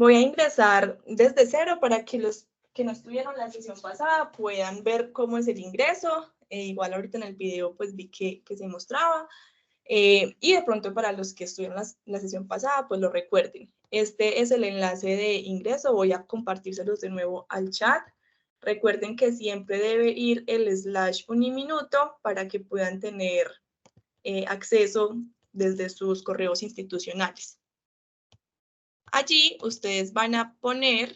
Voy a ingresar desde cero para que los que no estuvieron la sesión pasada puedan ver cómo es el ingreso. Igual ahorita en el video pues vi que se mostraba. Y de pronto para los que estuvieron la sesión pasada pues lo recuerden. Este es el enlace de ingreso. Voy a compartírselos de nuevo al chat. Recuerden que siempre debe ir el /uniminuto para que puedan tener acceso desde sus correos institucionales. Allí ustedes van a poner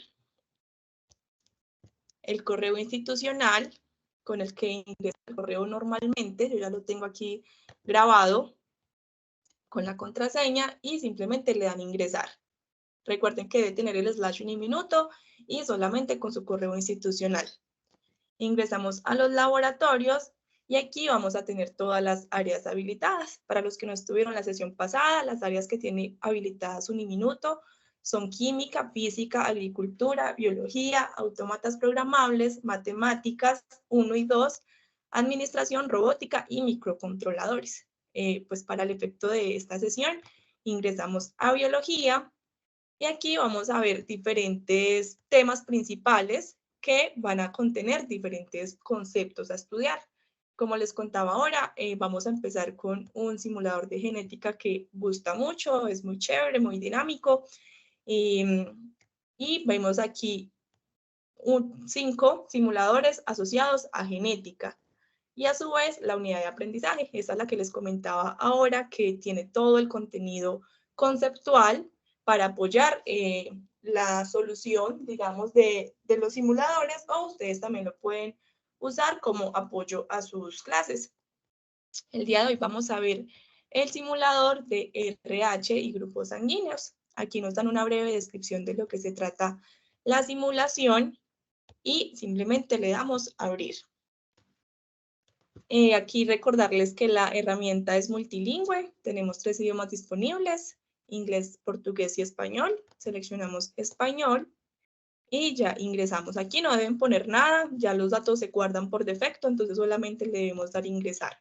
el correo institucional con el que ingresa el correo normalmente. Yo ya lo tengo aquí grabado con la contraseña y simplemente le dan ingresar. Recuerden que debe tener el /uniminuto y solamente con su correo institucional. Ingresamos a los laboratorios y aquí vamos a tener todas las áreas habilitadas. Para los que no estuvieron en la sesión pasada, las áreas que tiene habilitadas Uniminuto son química, física, agricultura, biología, autómatas programables, matemáticas 1 y 2, administración, robótica y microcontroladores. Pues para el efecto de esta sesión, ingresamos a biología y aquí vamos a ver diferentes temas principales que van a contener diferentes conceptos a estudiar. Como les contaba ahora, vamos a empezar con un simulador de genética que gusta mucho, es muy chévere, muy dinámico. Y vemos aquí 5 simuladores asociados a genética. Y a su vez, la unidad de aprendizaje, esa es la que les comentaba ahora, que tiene todo el contenido conceptual para apoyar la solución, digamos, de los simuladores, o ustedes también lo pueden usar como apoyo a sus clases. El día de hoy vamos a ver el simulador de RH y grupos sanguíneos. Aquí nos dan una breve descripción de lo que se trata la simulación y simplemente le damos a abrir. Aquí recordarles que la herramienta es multilingüe. Tenemos 3 idiomas disponibles: inglés, portugués y español. Seleccionamos español y ya ingresamos. Aquí no deben poner nada, ya los datos se guardan por defecto, entonces solamente le debemos dar ingresar.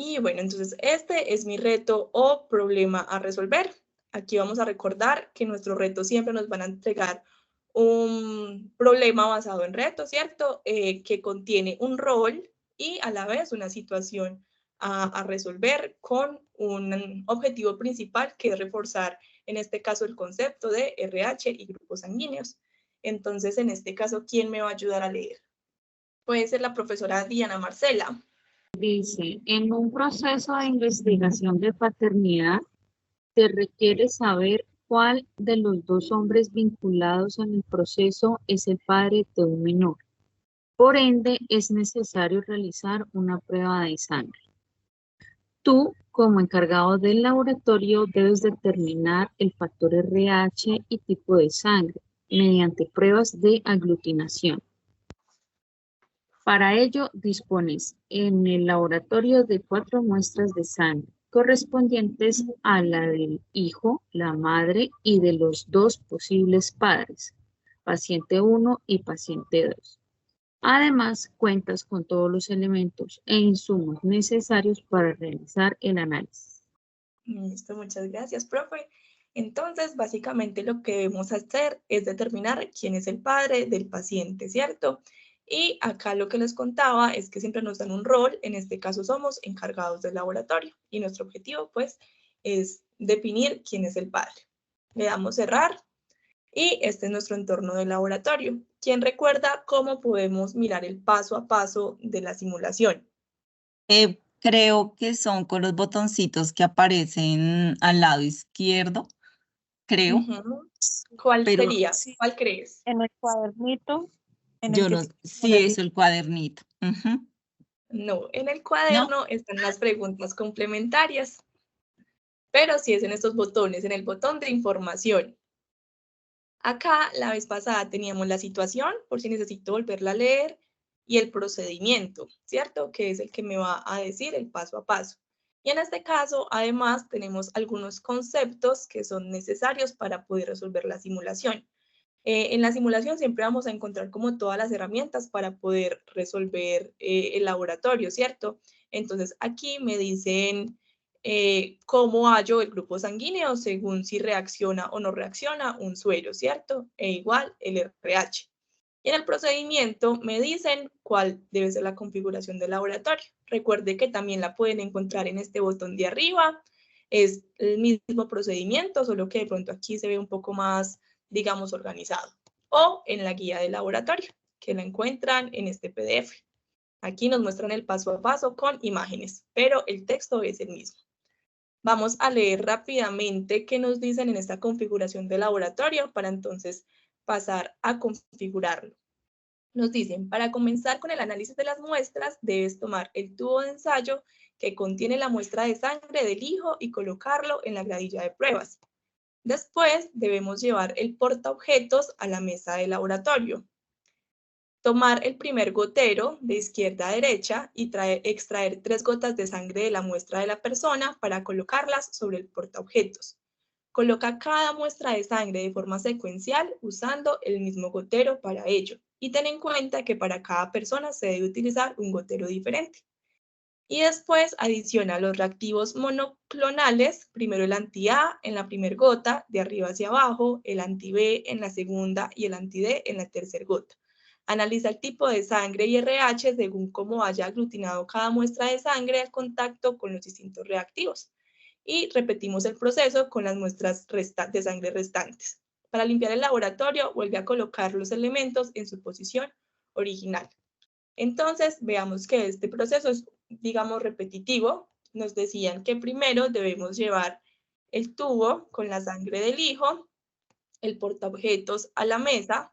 Y bueno, entonces este es mi reto o problema a resolver. Aquí vamos a recordar que nuestros retos siempre nos van a entregar un problema basado en retos, ¿cierto? Que contiene un rol y a la vez una situación a resolver con un objetivo principal, que es reforzar, en este caso, el concepto de RH y grupos sanguíneos. Entonces, en este caso, ¿quién me va a ayudar a leer? Puede ser la profesora Diana Marcela. Dice, en un proceso de investigación de paternidad, se requiere saber cuál de los dos hombres vinculados en el proceso es el padre de un menor. Por ende, es necesario realizar una prueba de sangre. Tú, como encargado del laboratorio, debes determinar el factor RH y tipo de sangre mediante pruebas de aglutinación. Para ello, dispones en el laboratorio de 4 muestras de sangre correspondientes a la del hijo, la madre y de los 2 posibles padres, paciente 1 y paciente 2. Además, cuentas con todos los elementos e insumos necesarios para realizar el análisis. Listo, muchas gracias, profe. Entonces, básicamente lo que debemos hacer es determinar quién es el padre del paciente, ¿cierto? Y acá lo que les contaba es que siempre nos dan un rol, en este caso somos encargados del laboratorio, y nuestro objetivo, pues, es definir quién es el padre. Le damos cerrar, y este es nuestro entorno de laboratorio. ¿Quién recuerda cómo podemos mirar el paso a paso de la simulación? Creo que son con los botoncitos que aparecen al lado izquierdo, creo. ¿Cuál pero sería? ¿Cuál crees? En el cuadernito. yo no, sí, es el cuadernito. No, en el cuaderno están las preguntas complementarias, pero sí es en estos botones, en el botón de información. Acá, la vez pasada teníamos la situación, por si necesito volverla a leer, y el procedimiento, ¿cierto? Que es el que me va a decir el paso a paso. Y en este caso, además, tenemos algunos conceptos que son necesarios para poder resolver la simulación. En la simulación siempre vamos a encontrar como todas las herramientas para poder resolver el laboratorio, ¿cierto? Entonces, aquí me dicen cómo hallo el grupo sanguíneo según si reacciona o no reacciona un suero, ¿cierto? E igual el RH. Y en el procedimiento me dicen cuál debe ser la configuración del laboratorio. Recuerde que también la pueden encontrar en este botón de arriba. Es el mismo procedimiento, solo que de pronto aquí se ve un poco más, digamos, organizado. O en la guía del laboratorio, que la encuentran en este PDF. Aquí nos muestran el paso a paso con imágenes, pero el texto es el mismo. Vamos a leer rápidamente qué nos dicen en esta configuración de laboratorio para entonces pasar a configurarlo. Nos dicen, para comenzar con el análisis de las muestras, debes tomar el tubo de ensayo que contiene la muestra de sangre del hijo y colocarlo en la gradilla de pruebas. Después, debemos llevar el portaobjetos a la mesa de laboratorio. Tomar el primer gotero de izquierda a derecha y extraer 3 gotas de sangre de la muestra de la persona para colocarlas sobre el portaobjetos. Coloca cada muestra de sangre de forma secuencial usando el mismo gotero para ello. Y ten en cuenta que para cada persona se debe utilizar un gotero diferente. Y después adiciona los reactivos monoclonales, primero el anti-A en la primera gota, de arriba hacia abajo, el anti-B en la segunda y el anti-D en la tercera gota. Analiza el tipo de sangre y RH según cómo haya aglutinado cada muestra de sangre al contacto con los distintos reactivos. Y repetimos el proceso con las muestras de sangre restantes. Para limpiar el laboratorio, vuelve a colocar los elementos en su posición original. Entonces, veamos que este proceso es, digamos, repetitivo. Nos decían que primero debemos llevar el tubo con la sangre del hijo, el portaobjetos a la mesa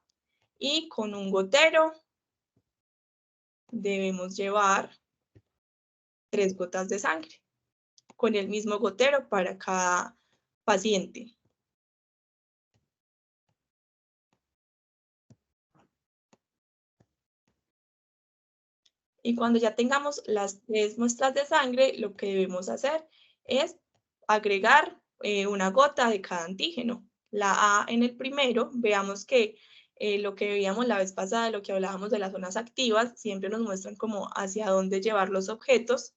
y con un gotero debemos llevar 3 gotas de sangre, con el mismo gotero para cada paciente. Y cuando ya tengamos las 3 muestras de sangre, lo que debemos hacer es agregar una gota de cada antígeno. La A en el primero, veamos que lo que veíamos la vez pasada, lo que hablábamos de las zonas activas, siempre nos muestran como hacia dónde llevar los objetos.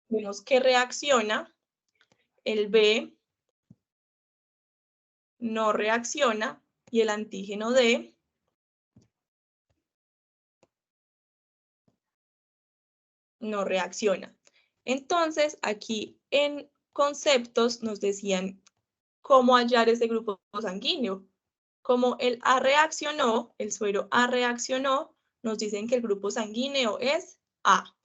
Vemos que reacciona, el B no reacciona y el antígeno D no reacciona. Entonces, aquí en conceptos nos decían cómo hallar ese grupo sanguíneo. Como el A reaccionó, el suero A reaccionó, nos dicen que el grupo sanguíneo es A.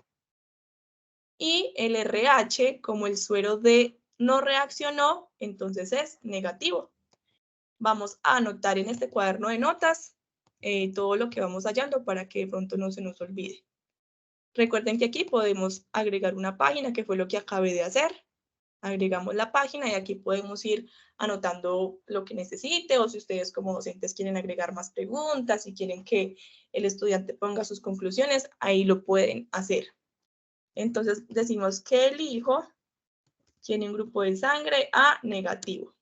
Y el RH, como el suero D no reaccionó, entonces es negativo. Vamos a anotar en este cuaderno de notas todo lo que vamos hallando para que de pronto no se nos olvide. Recuerden que aquí podemos agregar una página, que fue lo que acabé de hacer. Agregamos la página y aquí podemos ir anotando lo que necesite, o si ustedes como docentes quieren agregar más preguntas, si quieren que el estudiante ponga sus conclusiones, ahí lo pueden hacer. Entonces decimos que el hijo tiene un grupo de sangre A negativo.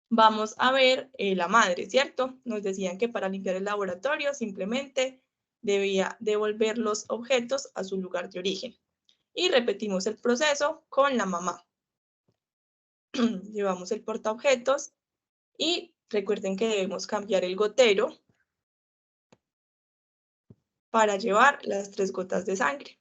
Vamos a ver la madre, ¿cierto? Nos decían que para limpiar el laboratorio simplemente debía devolver los objetos a su lugar de origen. Y repetimos el proceso con la mamá. Llevamos el portaobjetos y recuerden que debemos cambiar el gotero para llevar las 3 gotas de sangre.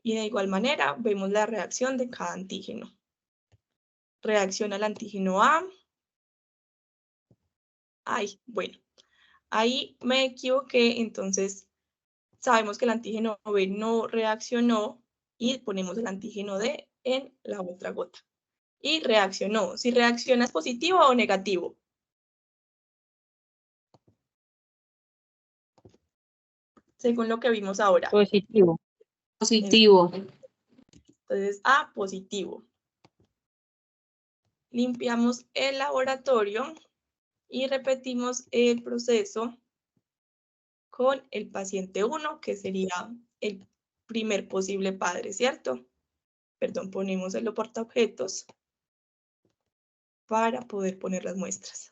Y de igual manera vemos la reacción de cada antígeno. Reacciona el antígeno A. Ay, bueno, ahí me equivoqué, entonces sabemos que el antígeno B no reaccionó y ponemos el antígeno D en la otra gota. Y reaccionó. Si reacciona, ¿es positivo o negativo? Según lo que vimos ahora. Positivo. Positivo. Entonces, A, positivo. Limpiamos el laboratorio y repetimos el proceso con el paciente 1, que sería el primer posible padre, ¿cierto? Perdón, ponemos el portaobjetos. para poder poner las muestras.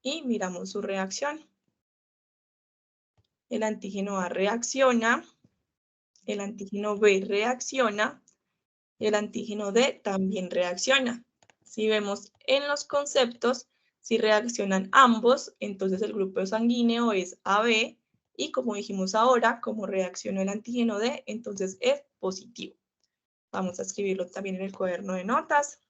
Y miramos su reacción. El antígeno A reacciona, el antígeno B reacciona, y el antígeno D también reacciona. Si vemos en los conceptos, si reaccionan ambos, entonces el grupo sanguíneo es AB, y como dijimos ahora, como reaccionó el antígeno D, entonces es positivo. Vamos a escribirlo también en el cuaderno de notas.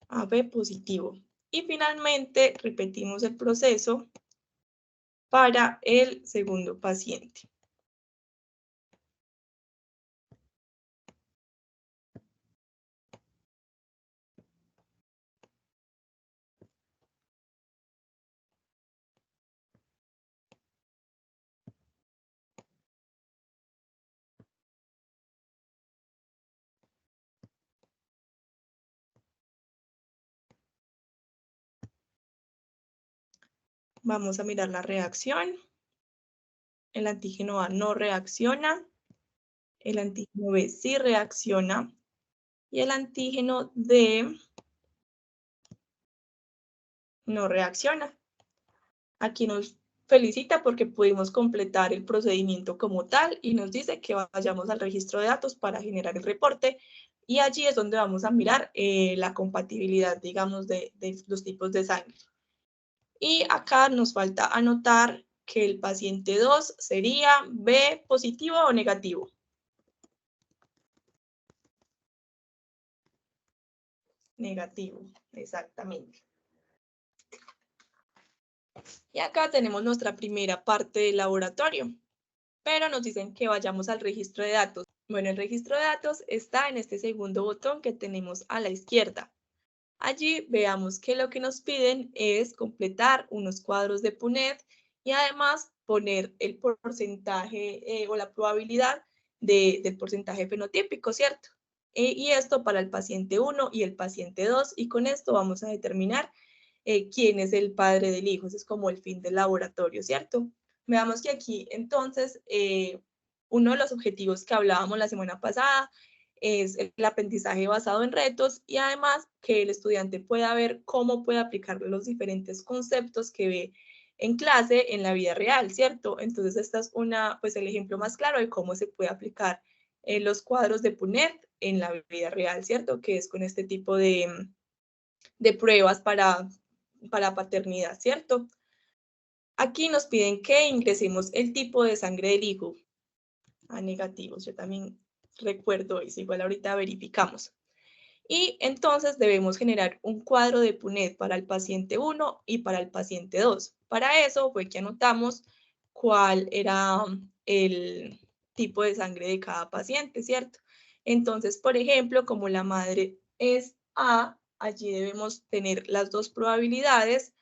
AB positivo. Y finalmente repetimos el proceso para el segundo paciente. Vamos a mirar la reacción. El antígeno A no reacciona, el antígeno B sí reacciona y el antígeno D no reacciona. Aquí nos felicita porque pudimos completar el procedimiento como tal y nos dice que vayamos al registro de datos para generar el reporte y allí es donde vamos a mirar la compatibilidad, digamos, de los tipos de sangre. Y acá nos falta anotar que el paciente 2 sería B positivo o negativo. Negativo, exactamente. Y acá tenemos nuestra primera parte del laboratorio, pero nos dicen que vayamos al registro de datos. Bueno, el registro de datos está en este segundo botón que tenemos a la izquierda. Allí veamos que lo que nos piden es completar unos cuadros de Punnett y además poner el porcentaje o la probabilidad del porcentaje fenotípico, ¿cierto? Y esto para el paciente 1 y el paciente 2, y con esto vamos a determinar quién es el padre del hijo. Ese es como el fin del laboratorio, ¿cierto? Veamos que aquí, entonces, uno de los objetivos que hablábamos la semana pasada es el aprendizaje basado en retos y además que el estudiante pueda ver cómo puede aplicar los diferentes conceptos que ve en clase en la vida real, ¿cierto? Entonces, esta es pues el ejemplo más claro de cómo se puede aplicar los cuadros de Punnett en la vida real, ¿cierto? Que es con este tipo de pruebas para paternidad, ¿cierto? Aquí nos piden que ingresemos el tipo de sangre del hijo a negativos. Yo también recuerdo eso, igual ahorita verificamos. Y entonces debemos generar un cuadro de Punnett para el paciente 1 y para el paciente 2. Para eso fue que anotamos cuál era el tipo de sangre de cada paciente, ¿cierto? Entonces, por ejemplo, como la madre es A, allí debemos tener las dos probabilidades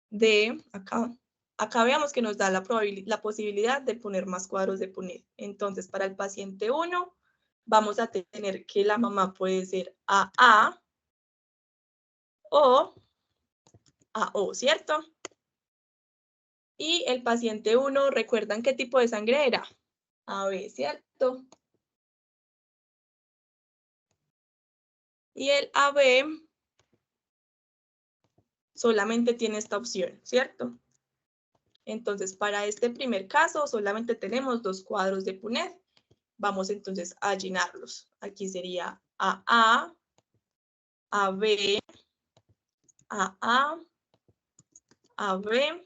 de, acá veamos que nos da la posibilidad de poner más cuadros de Punnett. Entonces, para el paciente 1, vamos a tener que la mamá puede ser AA o AO, ¿cierto? Y el paciente 1, ¿recuerdan qué tipo de sangre era? AB, ¿cierto? Y el AB solamente tiene esta opción, ¿cierto? Entonces, para este primer caso, solamente tenemos dos cuadros de Punnett. Vamos entonces a llenarlos. Aquí sería AA, AB, AA, AB.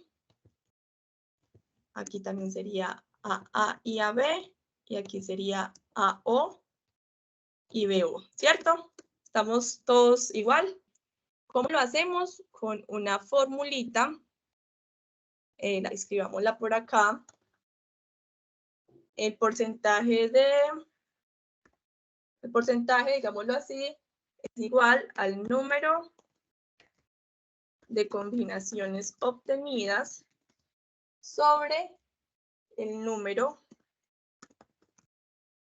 Aquí también sería AA y AB. Y aquí sería AO y BO, ¿cierto? ¿Estamos todos igual? ¿Cómo lo hacemos? Con una formulita. Escribámosla por acá. El porcentaje, digámoslo así, es igual al número de combinaciones obtenidas sobre el número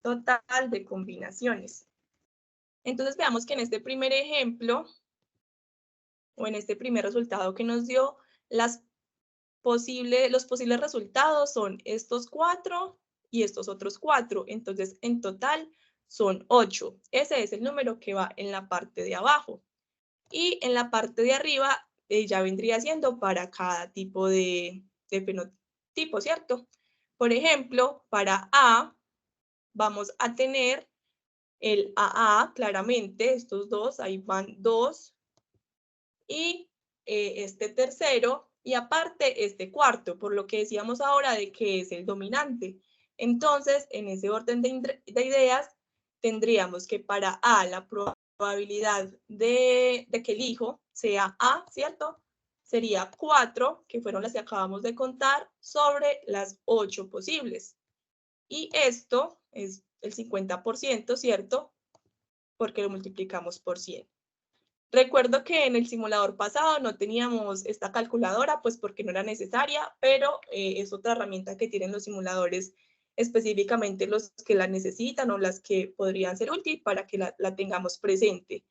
total de combinaciones. Entonces veamos que en este primer ejemplo, o en este primer resultado que nos dio, los posibles resultados son estos 4 y estos otros 4. Entonces, en total son 8. Ese es el número que va en la parte de abajo. Y en la parte de arriba ya vendría siendo para cada tipo de fenotipo, ¿cierto? Por ejemplo, para A vamos a tener el AA, claramente, estos dos, ahí van 2, y este tercero, y aparte este cuarto, por lo que decíamos ahora de que es el dominante. Entonces, en ese orden de ideas, tendríamos que para A la probabilidad de que el hijo sea A, ¿cierto? Sería 4, que fueron las que acabamos de contar, sobre las 8 posibles. Y esto es el 50%, ¿cierto? Porque lo multiplicamos por 100. Recuerdo que en el simulador pasado no teníamos esta calculadora, pues porque no era necesaria, pero es otra herramienta que tienen los simuladores, específicamente los que la necesitan o las que podrían ser útiles para que la tengamos presente.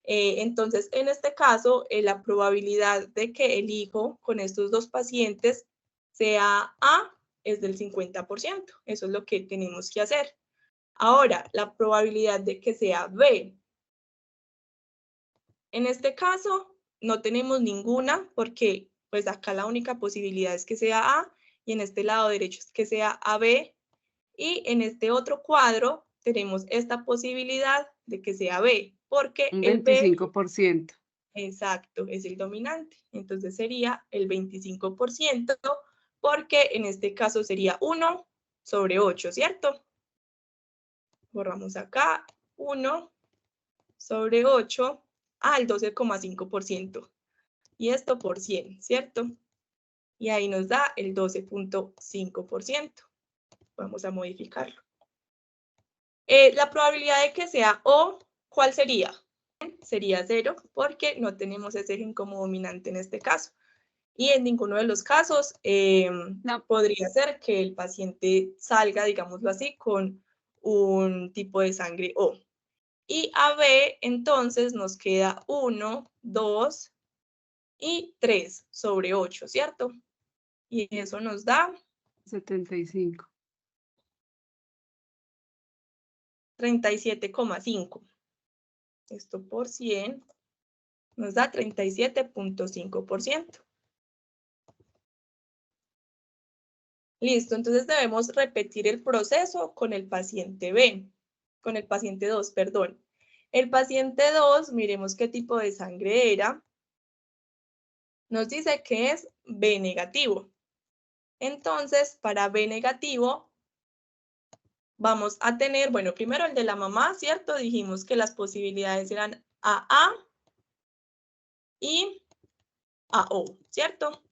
Entonces, en este caso, la probabilidad de que el hijo con estos dos pacientes sea A es del 50%. Eso es lo que tenemos que hacer. Ahora, la probabilidad de que sea B. En este caso, no tenemos ninguna porque pues acá la única posibilidad es que sea A y en este lado derecho es que sea AB y en este otro cuadro tenemos esta posibilidad de que sea B porque Un el B, 25%. exacto, es el dominante. Entonces sería el 25% porque en este caso sería 1 sobre 8, ¿cierto? Borramos acá 1 sobre 8 al 12,5%. Y esto por 100, ¿cierto? Y ahí nos da el 12,5%. Vamos a modificarlo. La probabilidad de que sea O, ¿cuál sería? Sería 0 porque no tenemos ese gen como dominante en este caso. Y en ninguno de los casos No. podría ser que el paciente salga, digámoslo así, con un tipo de sangre O. Y AB, entonces, nos queda 1, 2 y 3 sobre 8, ¿cierto? Y eso nos da 75. 37,5. Esto por 100 nos da 37,5%. Listo, entonces debemos repetir el proceso con el paciente B, con el paciente 2, perdón. El paciente 2, miremos qué tipo de sangre era. Nos dice que es B negativo. Entonces, para B negativo, vamos a tener, bueno, primero el de la mamá, ¿cierto? Dijimos que las posibilidades eran AA y AO, ¿cierto?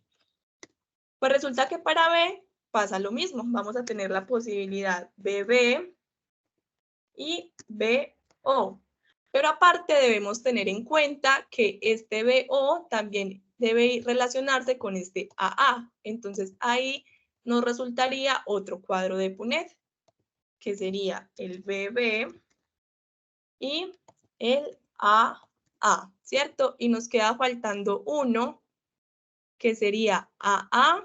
Pues resulta que para B pasa lo mismo. Vamos a tener la posibilidad BB y BO. Pero aparte debemos tener en cuenta que este BO también debe relacionarse con este AA. Entonces ahí nos resultaría otro cuadro de Punnett, que sería el BB y el AA, ¿cierto? Y nos queda faltando uno, que sería AA.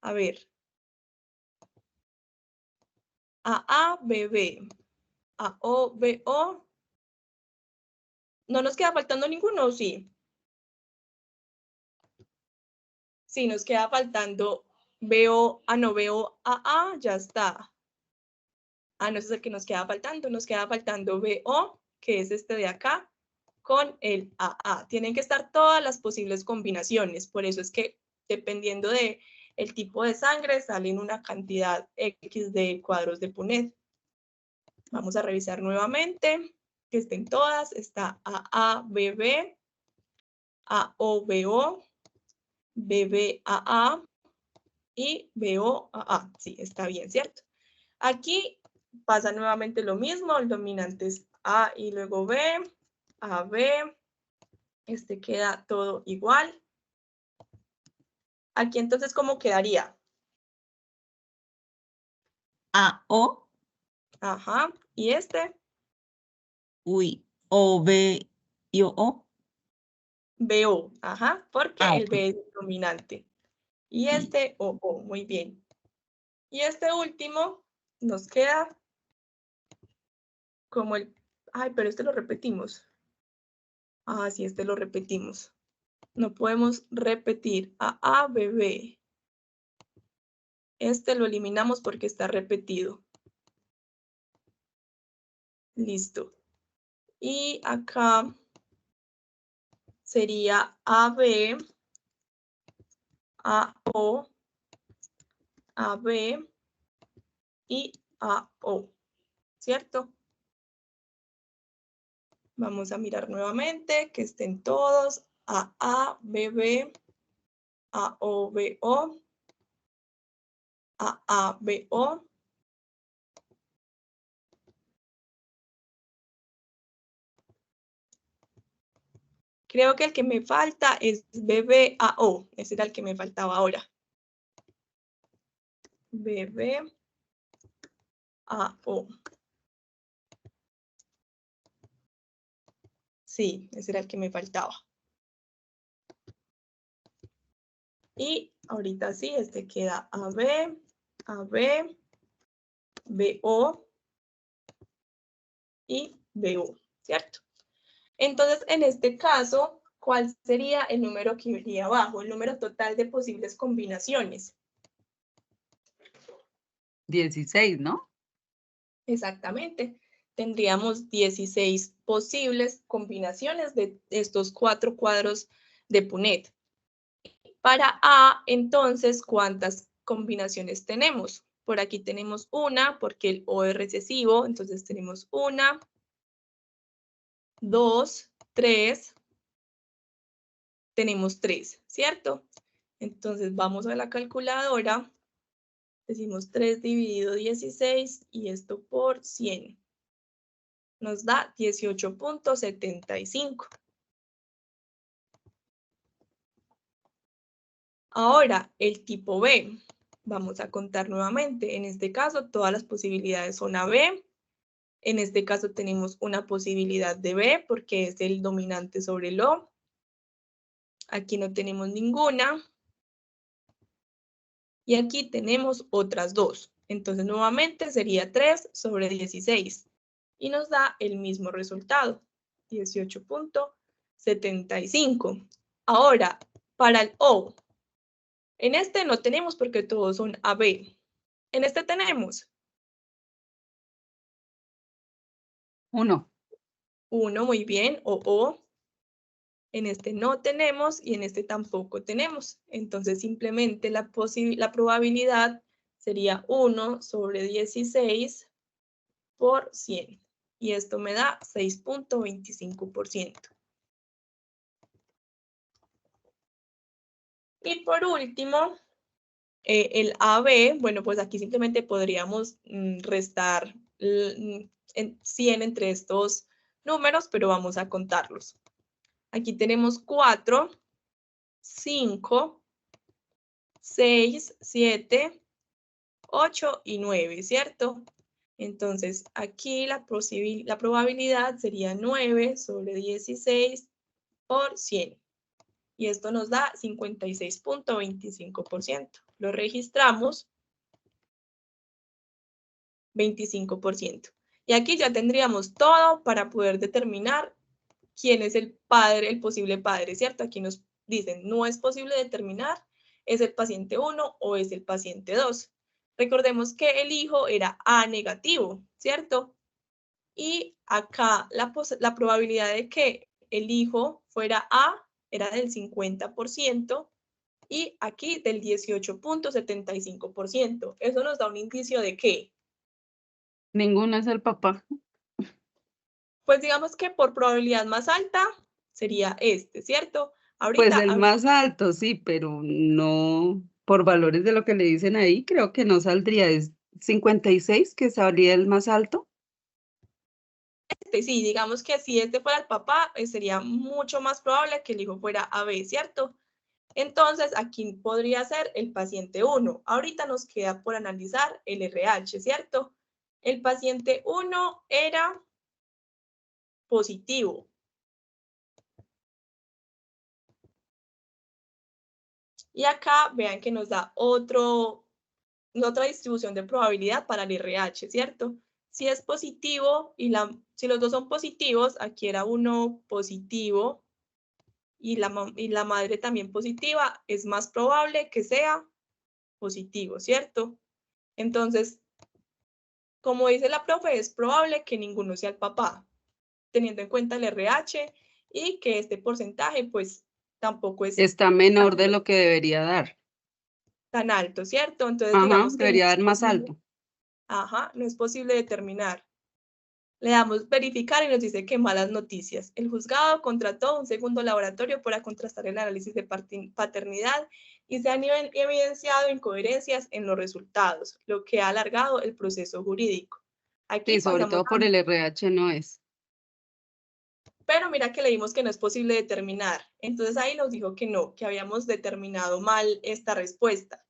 A ver. AABB. AOBO. ¿No nos queda faltando ninguno? Sí. Sí, nos queda faltando BO. Ah, no, BO AA, ya está. Ah, no, ese es el que nos queda faltando. Nos queda faltando BO, que es este de acá, con el AA. Tienen que estar todas las posibles combinaciones. Por eso es que dependiendo de el tipo de sangre salen una cantidad X de cuadros de Punnett. Vamos a revisar nuevamente que estén todas. Está AABB, AOBO, BBAA y BOAA. Sí, está bien, ¿cierto? Aquí pasa nuevamente lo mismo. El dominante es A y luego B, AB. Este queda todo igual. Aquí entonces, ¿cómo quedaría? AO. Ajá. ¿Y este? Uy, O, B y O. BO, ajá, porque Ah, el ok. B es el dominante. Y este O, muy bien. Y este último nos queda como el... Ay, pero este lo repetimos. Ah, sí, este lo repetimos. No podemos repetir a B, B. Este lo eliminamos porque está repetido. Listo. Y acá sería AB, AO, AB y AO, ¿cierto? Vamos a mirar nuevamente que estén todos. AA, BB, AO, BO, AA, BO. Creo que el que me falta es BBAO. Ese era el que me faltaba ahora. BBAO. Sí, ese era el que me faltaba. Y ahorita sí, este queda AB, AB, BO y BO, ¿cierto? Entonces, en este caso, ¿cuál sería el número que iría abajo? El número total de posibles combinaciones. 16, ¿no? Exactamente. Tendríamos 16 posibles combinaciones de estos 4 cuadros de Punnett. Para A, entonces, ¿cuántas combinaciones tenemos? Por aquí tenemos una, porque el O es recesivo, entonces tenemos 1, 2, 3, tenemos 3, ¿cierto? Entonces vamos a la calculadora, decimos 3 dividido 16 y esto por 100. Nos da 18.75. Ahora, el tipo B. Vamos a contar nuevamente. En este caso, todas las posibilidades son AB. En este caso tenemos una posibilidad de B porque es el dominante sobre el O. Aquí no tenemos ninguna. Y aquí tenemos otras dos. Entonces, nuevamente sería 3 sobre 16. Y nos da el mismo resultado, 18.75. Ahora, para el O. En este no tenemos porque todos son AB. En este tenemos 1. 1, muy bien, O. En este no tenemos y en este tampoco tenemos. Entonces simplemente la probabilidad sería 1 sobre 16 por 100. Y esto me da 6.25%. Y por último, el AB, bueno, pues aquí simplemente podríamos restar 100 entre estos números, pero vamos a contarlos. Aquí tenemos 4, 5, 6, 7, 8 y 9, ¿cierto? Entonces, aquí la probabilidad sería 9 sobre 16 por 100. Y esto nos da 56.25%. Lo registramos, 25%. Y aquí ya tendríamos todo para poder determinar quién es el padre, el posible padre, ¿cierto? Aquí nos dicen, no es posible determinar, es el paciente 1 o es el paciente 2. Recordemos que el hijo era A negativo, ¿cierto? Y acá la probabilidad de que el hijo fuera A era del 50% y aquí del 18.75%. Eso nos da un indicio de ¿qué? Ninguno es el papá. Pues digamos que por probabilidad más alta sería este, ¿cierto? Pues Ahorita, el más alto, sí, pero no por valores de lo que le dicen ahí, creo que no saldría. Es 56, que saldría el más alto. sí, digamos que si este fuera el papá, sería mucho más probable que el hijo fuera AB, ¿cierto? Entonces, aquí podría ser el paciente 1. Ahorita nos queda por analizar el RH, ¿cierto? El paciente 1 era positivo. Y acá vean que nos da otra distribución de probabilidad para el RH, ¿cierto? Si es positivo y si los dos son positivos, aquí era uno positivo y la madre también positiva, es más probable que sea positivo, ¿cierto? Entonces, como dice la profe, es probable que ninguno sea el papá, teniendo en cuenta el RH y que este porcentaje, pues, tampoco es Está menor de lo que debería dar. tan alto, ¿cierto? Entonces, Ajá, digamos que debería no es dar más posible. alto. Ajá, no es posible determinar. Le damos verificar y nos dice que malas noticias. El juzgado contrató un segundo laboratorio para contrastar el análisis de paternidad y se han evidenciado incoherencias en los resultados, lo que ha alargado el proceso jurídico. Aquí Sí, sobre pasamos todo por el RH no es. pero mira que leímos que no es posible determinar. Entonces ahí nos dijo que no, que habíamos determinado mal esta respuesta.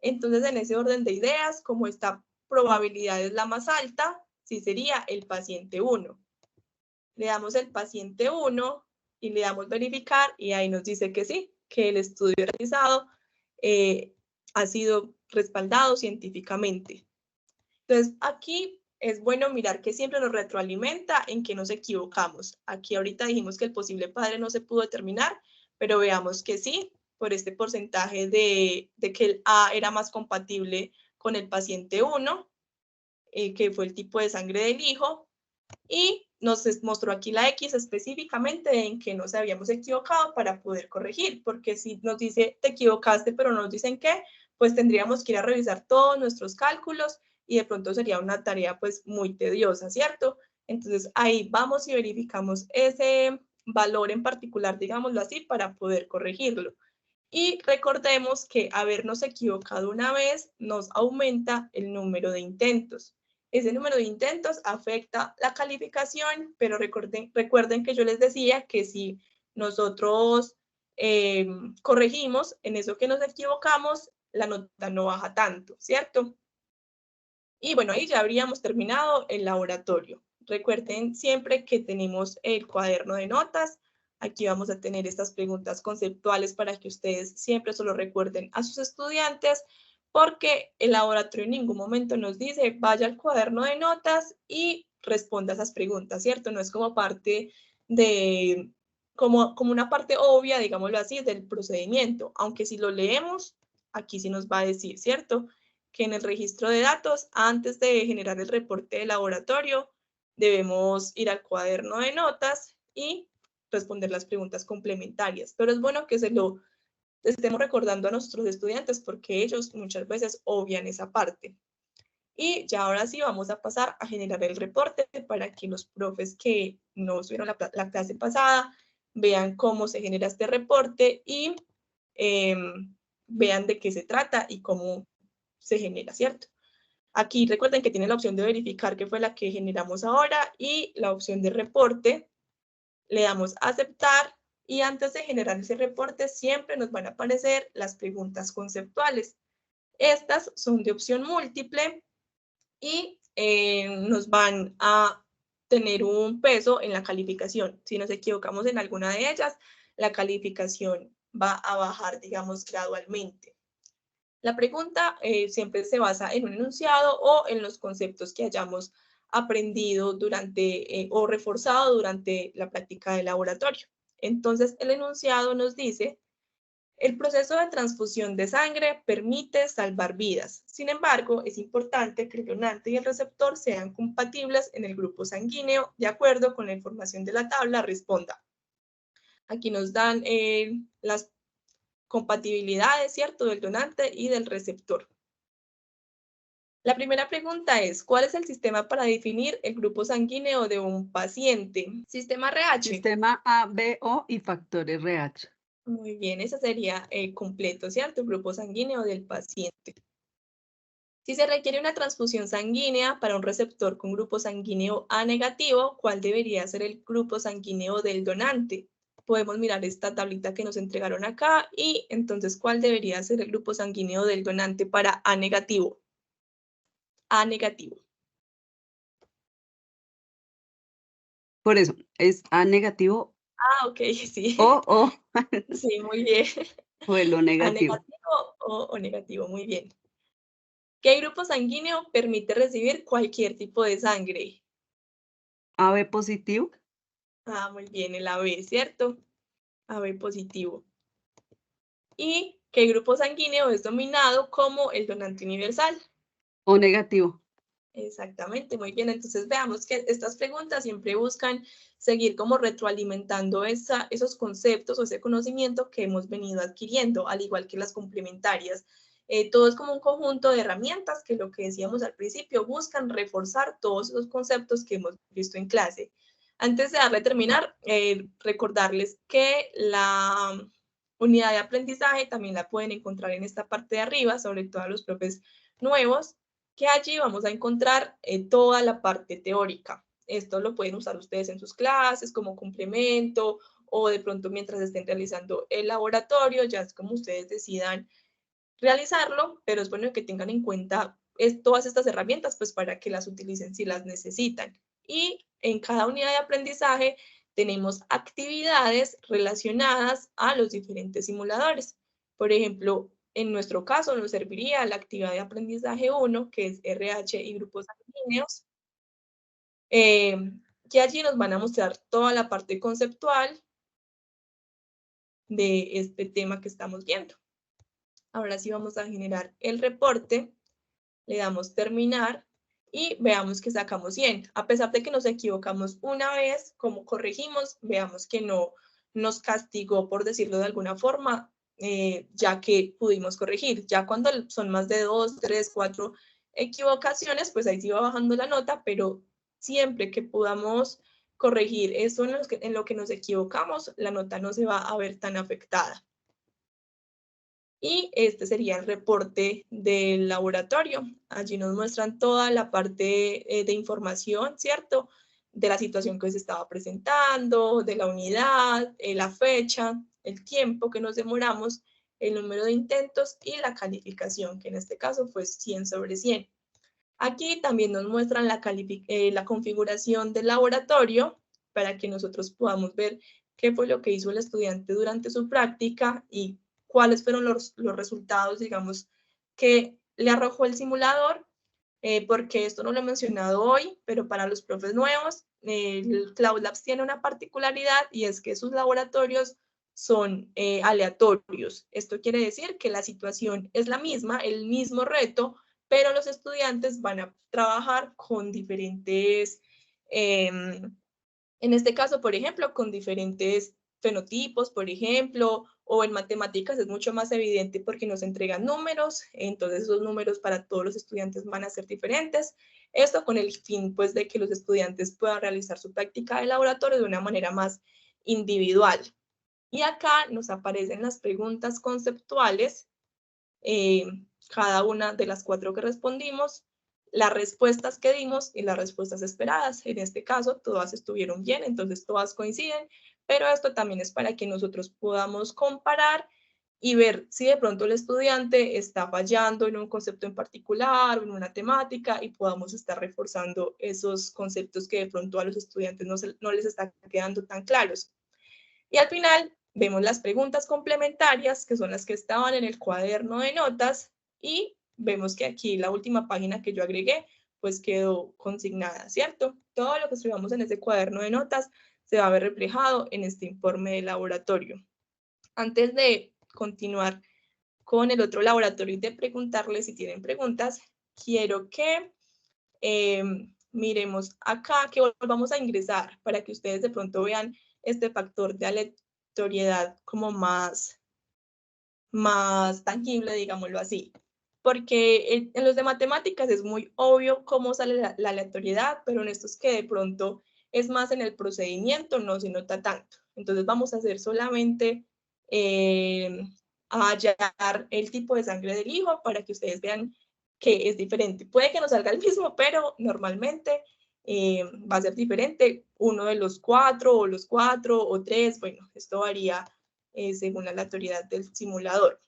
Entonces en ese orden de ideas, como esta probabilidad es la más alta, sí sería el paciente 1. Le damos el paciente 1 y le damos verificar y ahí nos dice que sí, que el estudio realizado ha sido respaldado científicamente. Entonces aquí es bueno mirar que siempre nos retroalimenta en que nos equivocamos. Aquí ahorita dijimos que el posible padre no se pudo determinar, pero veamos que sí, por este porcentaje de que el A era más compatible con el paciente 1, que fue el tipo de sangre del hijo, y nos mostró aquí la X específicamente en que nos habíamos equivocado para poder corregir, porque si nos dice te equivocaste pero no nos dicen qué, pues tendríamos que ir a revisar todos nuestros cálculos y de pronto sería una tarea pues muy tediosa, ¿cierto? Entonces ahí vamos y verificamos ese valor en particular, digámoslo así, para poder corregirlo. Y recordemos que habernos equivocado una vez nos aumenta el número de intentos. Ese número de intentos afecta la calificación, pero recuerden que yo les decía que si nosotros corregimos en eso que nos equivocamos, la nota no baja tanto, ¿cierto? Y bueno, ahí ya habríamos terminado el laboratorio. Recuerden siempre que tenemos el cuaderno de notas. Aquí vamos a tener estas preguntas conceptuales para que ustedes siempre se lo recuerden a sus estudiantes, porque el laboratorio en ningún momento nos dice vaya al cuaderno de notas y responda esas preguntas, ¿cierto? No es como parte de, como una parte obvia, digámoslo así, del procedimiento, aunque si lo leemos, aquí sí nos va a decir, ¿cierto? Que en el registro de datos, antes de generar el reporte de laboratorio, debemos ir al cuaderno de notas y responder las preguntas complementarias. Pero es bueno que se lo estemos recordando a nuestros estudiantes porque ellos muchas veces obvian esa parte. Y ya ahora sí vamos a pasar a generar el reporte para que los profes que no vieron la clase pasada vean cómo se genera este reporte y vean de qué se trata y cómo se genera, ¿cierto? Aquí recuerden que tienen la opción de verificar, que fue la que generamos ahora, y la opción de reporte. Le damos a aceptar y antes de generar ese reporte siempre nos van a aparecer las preguntas conceptuales. Estas son de opción múltiple y nos van a tener un peso en la calificación. Si nos equivocamos en alguna de ellas, la calificación va a bajar, digamos, gradualmente. La pregunta siempre se basa en un enunciado o en los conceptos que hayamos aprendido durante o reforzado durante la práctica de laboratorio. Entonces, el enunciado nos dice, el proceso de transfusión de sangre permite salvar vidas. Sin embargo, es importante que el donante y el receptor sean compatibles en el grupo sanguíneo de acuerdo con la información de la tabla responda. Aquí nos dan las compatibilidades, ¿cierto?, del donante y del receptor. La primera pregunta es, ¿cuál es el sistema para definir el grupo sanguíneo de un paciente? Sistema RH. Sistema A, B, O y factor RH. Muy bien, ese sería completo, ¿cierto? El grupo sanguíneo del paciente. Si se requiere una transfusión sanguínea para un receptor con grupo sanguíneo A negativo, ¿cuál debería ser el grupo sanguíneo del donante? Podemos mirar esta tablita que nos entregaron acá y entonces, ¿cuál debería ser el grupo sanguíneo del donante para A negativo? A negativo. Por eso, es A negativo Ah, ok, sí. o Sí, muy bien. o el O A negativo. negativo o negativo, muy bien. ¿Qué grupo sanguíneo permite recibir cualquier tipo de sangre? AB positivo. Ah, muy bien, el AB, ¿cierto? AB positivo. ¿Y qué grupo sanguíneo es dominado como el donante universal? O negativo. Exactamente, muy bien. Entonces veamos que estas preguntas siempre buscan seguir como retroalimentando esos conceptos o ese conocimiento que hemos venido adquiriendo, al igual que las complementarias. Todo es como un conjunto de herramientas que lo que decíamos al principio buscan reforzar todos esos conceptos que hemos visto en clase. Antes de darle a terminar, recordarles que la unidad de aprendizaje también la pueden encontrar en esta parte de arriba, sobre todo a los profes nuevos, que allí vamos a encontrar toda la parte teórica. Esto lo pueden usar ustedes en sus clases como complemento o de pronto mientras estén realizando el laboratorio, ya es como ustedes decidan realizarlo, pero es bueno que tengan en cuenta todas estas herramientas pues para que las utilicen si las necesitan. Y en cada unidad de aprendizaje tenemos actividades relacionadas a los diferentes simuladores. Por ejemplo, en nuestro caso nos serviría la actividad de aprendizaje 1, que es RH y grupos sanguíneos, que allí nos van a mostrar toda la parte conceptual de este tema que estamos viendo. Ahora sí vamos a generar el reporte, le damos terminar y veamos que sacamos 100. A pesar de que nos equivocamos una vez, como corregimos, veamos que no nos castigó, por decirlo de alguna forma, ya que pudimos corregir. Ya cuando son más de 2, 3, 4 equivocaciones, pues ahí sí va bajando la nota, pero siempre que podamos corregir eso en lo que nos equivocamos, la nota no se va a ver tan afectada. Y este sería el reporte del laboratorio. Allí nos muestran toda la parte de información, ¿cierto? De la situación que se estaba presentando, de la unidad, la fecha, el tiempo que nos demoramos, el número de intentos y la calificación, que en este caso fue 100 sobre 100. Aquí también nos muestran la configuración del laboratorio para que nosotros podamos ver qué fue lo que hizo el estudiante durante su práctica y cuáles fueron los resultados, digamos, que le arrojó el simulador, porque esto no lo he mencionado hoy, pero para los profes nuevos, el Cloud Labs tiene una particularidad y es que sus laboratorios son aleatorios. Esto quiere decir que la situación es la misma, el mismo reto, pero los estudiantes van a trabajar con diferentes, en este caso, por ejemplo, con diferentes fenotipos, por ejemplo, o en matemáticas es mucho más evidente porque nos entregan números, entonces esos números para todos los estudiantes van a ser diferentes. Esto con el fin, pues, de que los estudiantes puedan realizar su práctica de laboratorio de una manera más individual. Y acá nos aparecen las preguntas conceptuales, cada una de las 4 que respondimos, las respuestas que dimos y las respuestas esperadas. En este caso, todas estuvieron bien, entonces todas coinciden, pero esto también es para que nosotros podamos comparar y ver si de pronto el estudiante está fallando en un concepto en particular o en una temática y podamos estar reforzando esos conceptos que de pronto a los estudiantes no les están quedando tan claros. Y al final vemos las preguntas complementarias, que son las que estaban en el cuaderno de notas, y vemos que aquí la última página que yo agregué, pues quedó consignada, ¿cierto? Todo lo que escribamos en ese cuaderno de notas se va a ver reflejado en este informe de laboratorio. Antes de continuar con el otro laboratorio y de preguntarles si tienen preguntas, quiero que miremos acá, que volvamos a ingresar para que ustedes de pronto vean este factor de aleatoriedad como más tangible, digámoslo así. Porque en los de matemáticas es muy obvio cómo sale la aleatoriedad, pero en estos que de pronto es más en el procedimiento, no se nota tanto. Entonces vamos a hacer solamente a hallar el tipo de sangre del hijo para que ustedes vean que es diferente. Puede que no salga el mismo, pero normalmente va a ser diferente uno de los 4 o los 4 o 3. Bueno, esto varía según la aleatoriedad del simulador.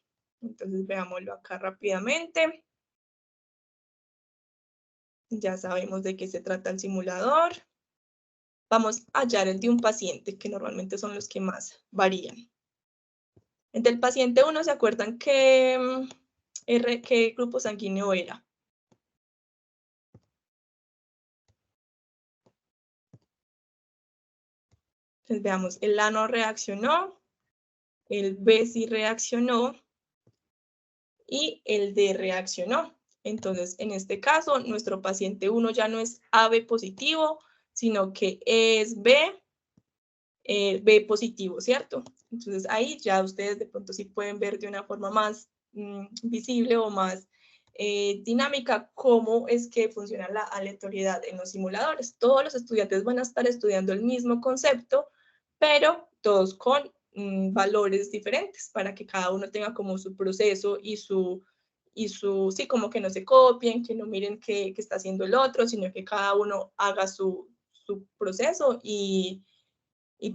Entonces veámoslo acá rápidamente. Ya sabemos de qué se trata el simulador. vamos a hallar el de un paciente, que normalmente son los que más varían. Entre el paciente 1, ¿se acuerdan qué grupo sanguíneo era? Entonces veamos, el A no reaccionó, el B sí reaccionó y el D reaccionó. Entonces, en este caso, nuestro paciente 1 ya no es AB positivo, sino que es B positivo, ¿cierto? Entonces, ahí ya ustedes de pronto sí pueden ver de una forma más visible o más dinámica cómo es que funciona la aleatoriedad en los simuladores. Todos los estudiantes van a estar estudiando el mismo concepto, pero todos con valores diferentes para que cada uno tenga como su proceso y sí, como que no se copien, que no miren qué está haciendo el otro, sino que cada uno haga su proceso y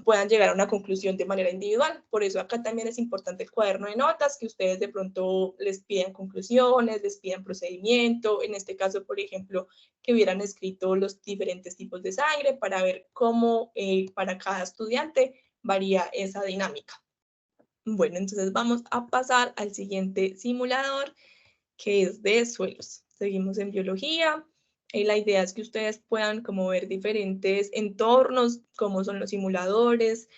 puedan llegar a una conclusión de manera individual. Por eso acá también es importante el cuaderno de notas, que ustedes de pronto les pidan conclusiones, les pidan procedimiento, en este caso, por ejemplo, que hubieran escrito los diferentes tipos de sangre para ver cómo para cada estudiante varía esa dinámica. Bueno, entonces vamos a pasar al siguiente simulador, que es de suelos. Seguimos en biología. La idea es que ustedes puedan como ver diferentes entornos, cómo son los simuladores,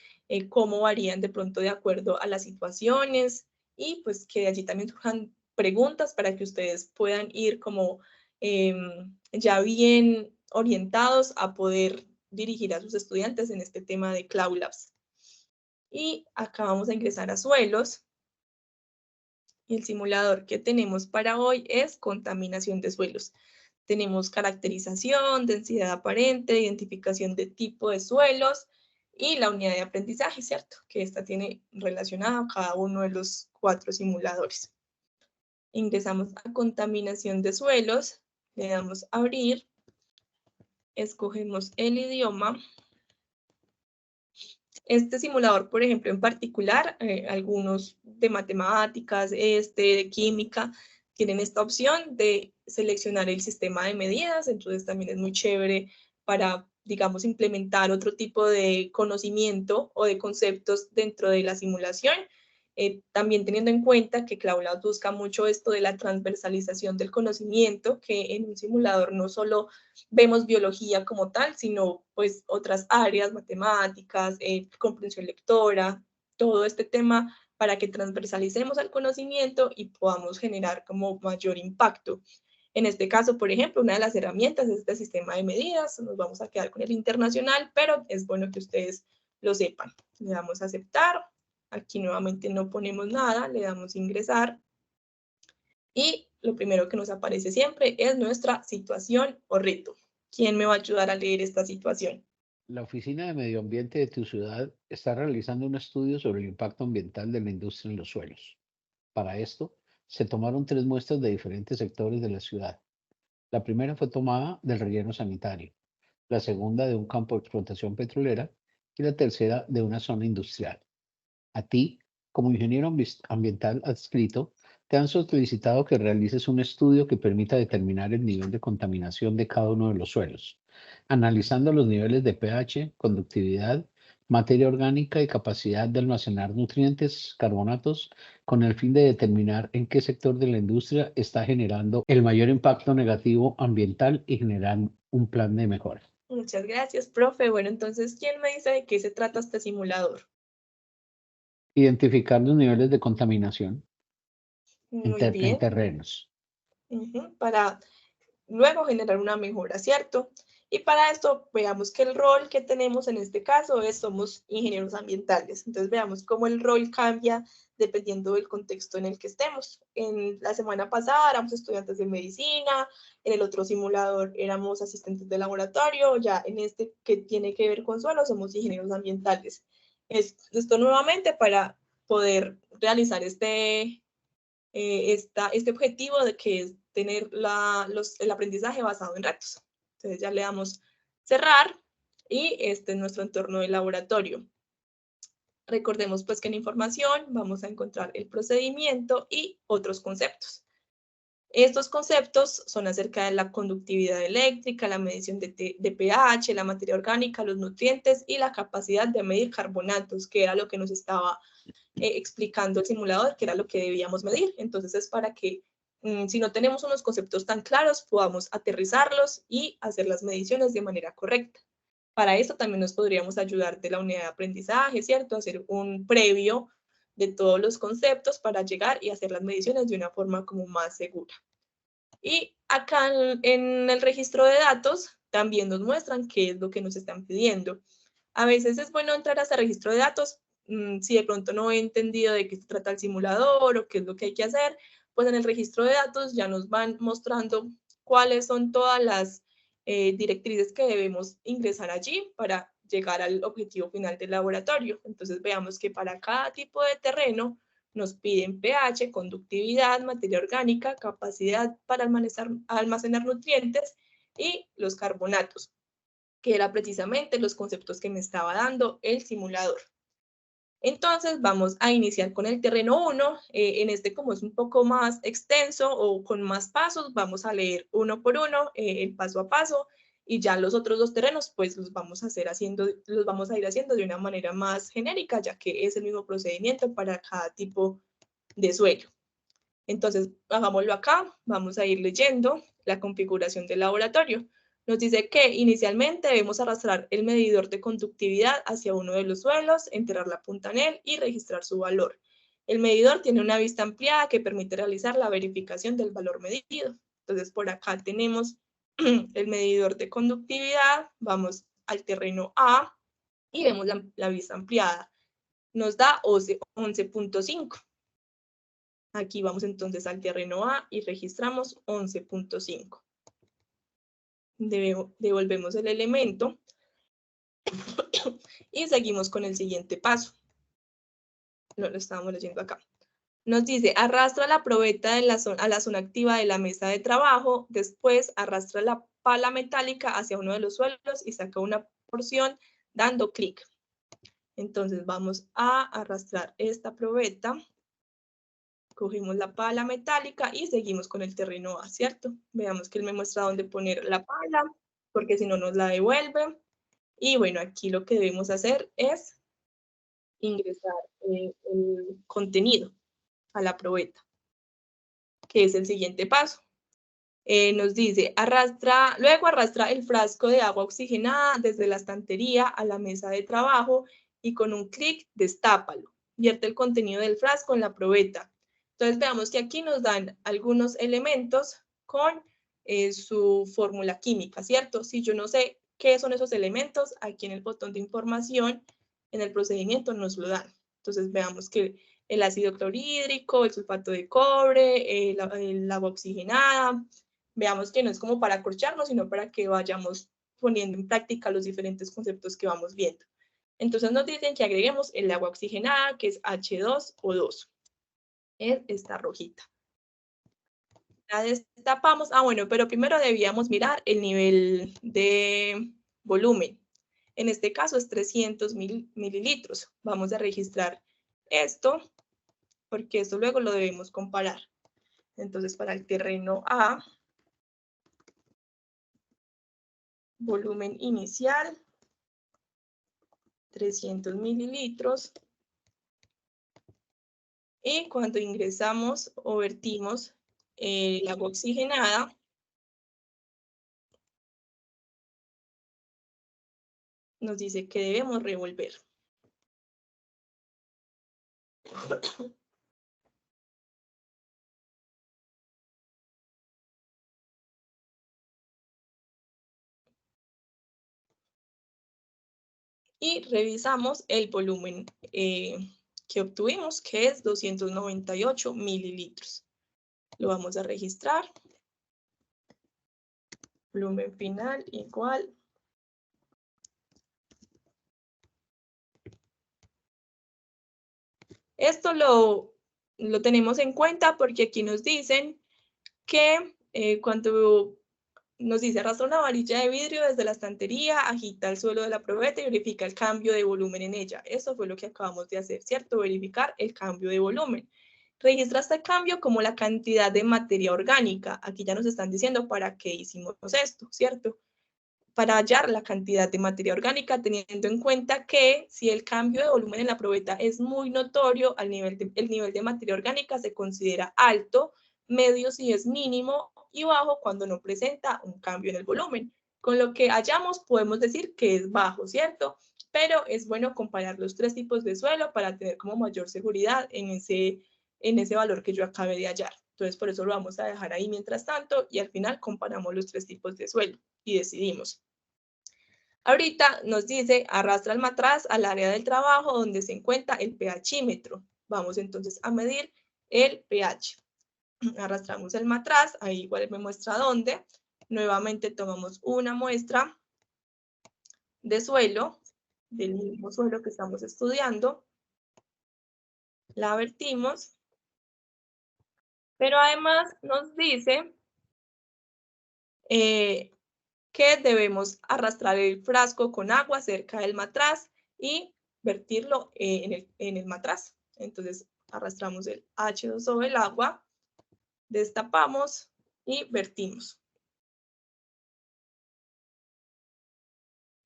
cómo varían de pronto de acuerdo a las situaciones y pues que de allí también surjan preguntas para que ustedes puedan ir como ya bien orientados a poder dirigir a sus estudiantes en este tema de Cloud Labs. Y acá vamos a ingresar a suelos. Y el simulador que tenemos para hoy es contaminación de suelos. Tenemos caracterización, densidad aparente, identificación de tipo de suelos y la unidad de aprendizaje, ¿cierto? Que esta tiene relacionado cada uno de los 4 simuladores. Ingresamos a contaminación de suelos, le damos a abrir, escogemos el idioma. Este simulador, por ejemplo, en particular, algunos de matemáticas, de química, tienen esta opción de seleccionar el sistema de medidas, entonces también es muy chévere para, digamos, implementar otro tipo de conocimiento o de conceptos dentro de la simulación. También teniendo en cuenta que Cloud Labs busca mucho esto de la transversalización del conocimiento, que en un simulador no solo vemos biología como tal, sino pues otras áreas, matemáticas, comprensión lectora, todo este tema para que transversalicemos el conocimiento y podamos generar como mayor impacto. En este caso, por ejemplo, una de las herramientas es este sistema de medidas, nos vamos a quedar con el internacional, pero es bueno que ustedes lo sepan. Le damos a aceptar, aquí nuevamente no ponemos nada, le damos a ingresar y lo primero que nos aparece siempre es nuestra situación o reto. ¿Quién me va a ayudar a leer esta situación? La Oficina de Medio Ambiente de tu ciudad está realizando un estudio sobre el impacto ambiental de la industria en los suelos. Para esto, se tomaron 3 muestras de diferentes sectores de la ciudad. La primera fue tomada del relleno sanitario, la segunda de un campo de explotación petrolera y la tercera de una zona industrial. A ti, como ingeniero ambiental adscrito, te han solicitado que realices un estudio que permita determinar el nivel de contaminación de cada uno de los suelos, analizando los niveles de pH, conductividad, materia orgánica y capacidad de almacenar nutrientes, carbonatos, con el fin de determinar en qué sector de la industria está generando el mayor impacto negativo ambiental y generar un plan de mejora. Muchas gracias, profe. Bueno, entonces, ¿quién me dice de qué se trata este simulador? Identificar los niveles de contaminación en Muy bien. terrenos. Para luego generar una mejora, ¿cierto? Y para esto veamos que el rol que tenemos en este caso es somos ingenieros ambientales. Entonces veamos cómo el rol cambia dependiendo del contexto en el que estemos. En la semana pasada éramos estudiantes de medicina, en el otro simulador éramos asistentes de laboratorio, ya en este que tiene que ver con suelo somos ingenieros ambientales. Esto nuevamente para poder realizar este objetivo de que es tener el aprendizaje basado en retos. Entonces ya le damos cerrar y este es nuestro entorno de laboratorio. Recordemos pues que en información vamos a encontrar el procedimiento y otros conceptos. Estos conceptos son acerca de la conductividad eléctrica, la medición de pH, la materia orgánica, los nutrientes y la capacidad de medir carbonatos, que era lo que nos estaba explicando el simulador, que era lo que debíamos medir. Entonces es para que si no tenemos unos conceptos tan claros, podamos aterrizarlos y hacer las mediciones de manera correcta. Para esto también nos podríamos ayudar de la unidad de aprendizaje, ¿cierto? Hacer un previo de todos los conceptos para llegar y hacer las mediciones de una forma como más segura. Y acá en el registro de datos también nos muestran qué es lo que nos están pidiendo. A veces es bueno entrar a este registro de datos si de pronto no he entendido de qué se trata el simulador o qué es lo que hay que hacer, pues en el registro de datos ya nos van mostrando cuáles son todas las directrices que debemos ingresar allí para llegar al objetivo final del laboratorio. Entonces veamos que para cada tipo de terreno nos piden pH, conductividad, materia orgánica, capacidad para almacenar nutrientes y los carbonatos, que era precisamente los conceptos que me estaba dando el simulador. Entonces vamos a iniciar con el terreno 1, en este como es un poco más extenso o con más pasos, vamos a leer uno por uno, el paso a paso, y ya los otros dos terrenos pues los vamos a ir haciendo de una manera más genérica, ya que es el mismo procedimiento para cada tipo de suelo. Entonces hagámoslo acá, vamos a ir leyendo la configuración del laboratorio. Nos dice que inicialmente debemos arrastrar el medidor de conductividad hacia uno de los suelos, enterrar la punta en él y registrar su valor. El medidor tiene una vista ampliada que permite realizar la verificación del valor medido. Entonces por acá tenemos el medidor de conductividad, vamos al terreno A y vemos la vista ampliada. Nos da 11.5. Aquí vamos entonces al terreno A y registramos 11.5. Devolvemos el elemento y seguimos con el siguiente paso. Lo estábamos leyendo acá. Nos dice, arrastra la probeta a la zona activa de la mesa de trabajo, después arrastra la pala metálica hacia uno de los suelos y saca una porción dando clic. Entonces vamos a arrastrar esta probeta, cogemos la pala metálica y seguimos con el terreno A, ¿cierto? Veamos que él me muestra dónde poner la pala, porque si no nos la devuelve. Y bueno, aquí lo que debemos hacer es ingresar el contenido a la probeta, que es el siguiente paso. Nos dice, luego arrastra el frasco de agua oxigenada desde la estantería a la mesa de trabajo y con un clic destápalo. Vierte el contenido del frasco en la probeta. Entonces veamos que aquí nos dan algunos elementos con su fórmula química, ¿cierto? Si yo no sé qué son esos elementos, aquí en el botón de información, en el procedimiento nos lo dan. Entonces veamos que el ácido clorhídrico, el sulfato de cobre, el agua oxigenada. Veamos que no es como para acorcharnos, sino para que vayamos poniendo en práctica los diferentes conceptos que vamos viendo. Entonces nos dicen que agreguemos el agua oxigenada, que es H2O2. Es esta rojita. La destapamos. Bueno, pero primero debíamos mirar el nivel de volumen. En este caso es 300 mililitros. Vamos a registrar esto, porque esto luego lo debemos comparar. Entonces, para el terreno A, volumen inicial, 300 mililitros. Y cuando ingresamos o vertimos el agua oxigenada, nos dice que debemos revolver. Y revisamos el volumen que obtuvimos, que es 298 mililitros. Lo vamos a registrar. Volumen final igual. Esto lo tenemos en cuenta porque aquí nos dicen que cuando nos dice arrastra una varilla de vidrio desde la estantería, agita el suelo de la probeta y verifica el cambio de volumen en ella. Eso fue lo que acabamos de hacer, ¿cierto? Verificar el cambio de volumen. registra este cambio como la cantidad de materia orgánica. Aquí ya nos están diciendo para qué hicimos esto, ¿cierto? Para hallar la cantidad de materia orgánica, teniendo en cuenta que si el cambio de volumen en la probeta es muy notorio, el nivel de materia orgánica se considera alto, medio si es mínimo y bajo cuando no presenta un cambio en el volumen. Con lo que hallamos podemos decir que es bajo, ¿cierto? Pero es bueno comparar los tres tipos de suelo para tener como mayor seguridad en ese valor que yo acabé de hallar. Entonces, por eso lo vamos a dejar ahí mientras tanto y al final comparamos los tres tipos de suelo y decidimos. Ahorita nos dice, arrastra el matraz al área del trabajo donde se encuentra el pHímetro. Vamos entonces a medir el pH. Arrastramos el matraz, ahí igual me muestra dónde. Nuevamente tomamos una muestra de suelo, del mismo suelo que estamos estudiando. La vertimos. Pero además nos dice que debemos arrastrar el frasco con agua cerca del matraz y vertirlo en el matraz. Entonces arrastramos el H2O del agua, destapamos y vertimos.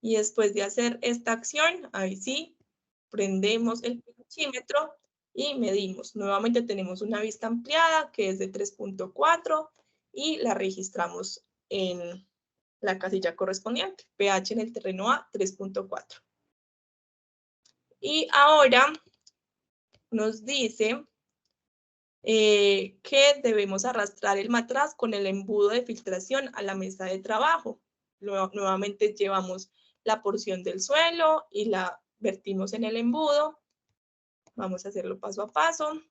Y después de hacer esta acción, ahí sí, prendemos el pHímetro y medimos. Nuevamente tenemos una vista ampliada que es de 3.4 y la registramos en la casilla correspondiente, pH en el terreno A 3.4. Y ahora nos dice que debemos arrastrar el matraz con el embudo de filtración a la mesa de trabajo. Nuevamente llevamos la porción del suelo y la vertimos en el embudo. Vamos a hacerlo paso a paso.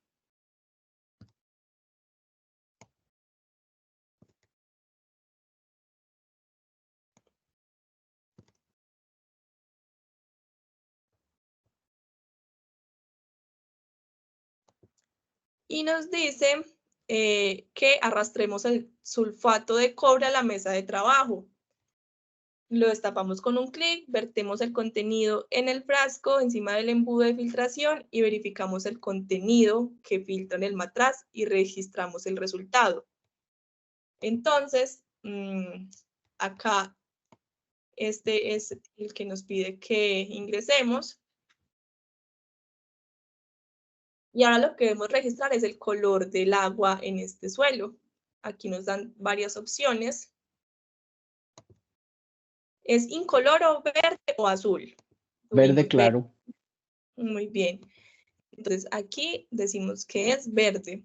Y nos dice que arrastremos el sulfato de cobre a la mesa de trabajo. Lo destapamos con un clic, vertemos el contenido en el frasco encima del embudo de filtración y verificamos el contenido que filtra en el matraz y registramos el resultado. Entonces, acá este es el que nos pide que ingresemos. Y ahora lo que debemos registrar es el color del agua en este suelo. Aquí nos dan varias opciones. ¿Es incoloro, verde o azul? Verde claro. Muy bien. Entonces aquí decimos que es verde.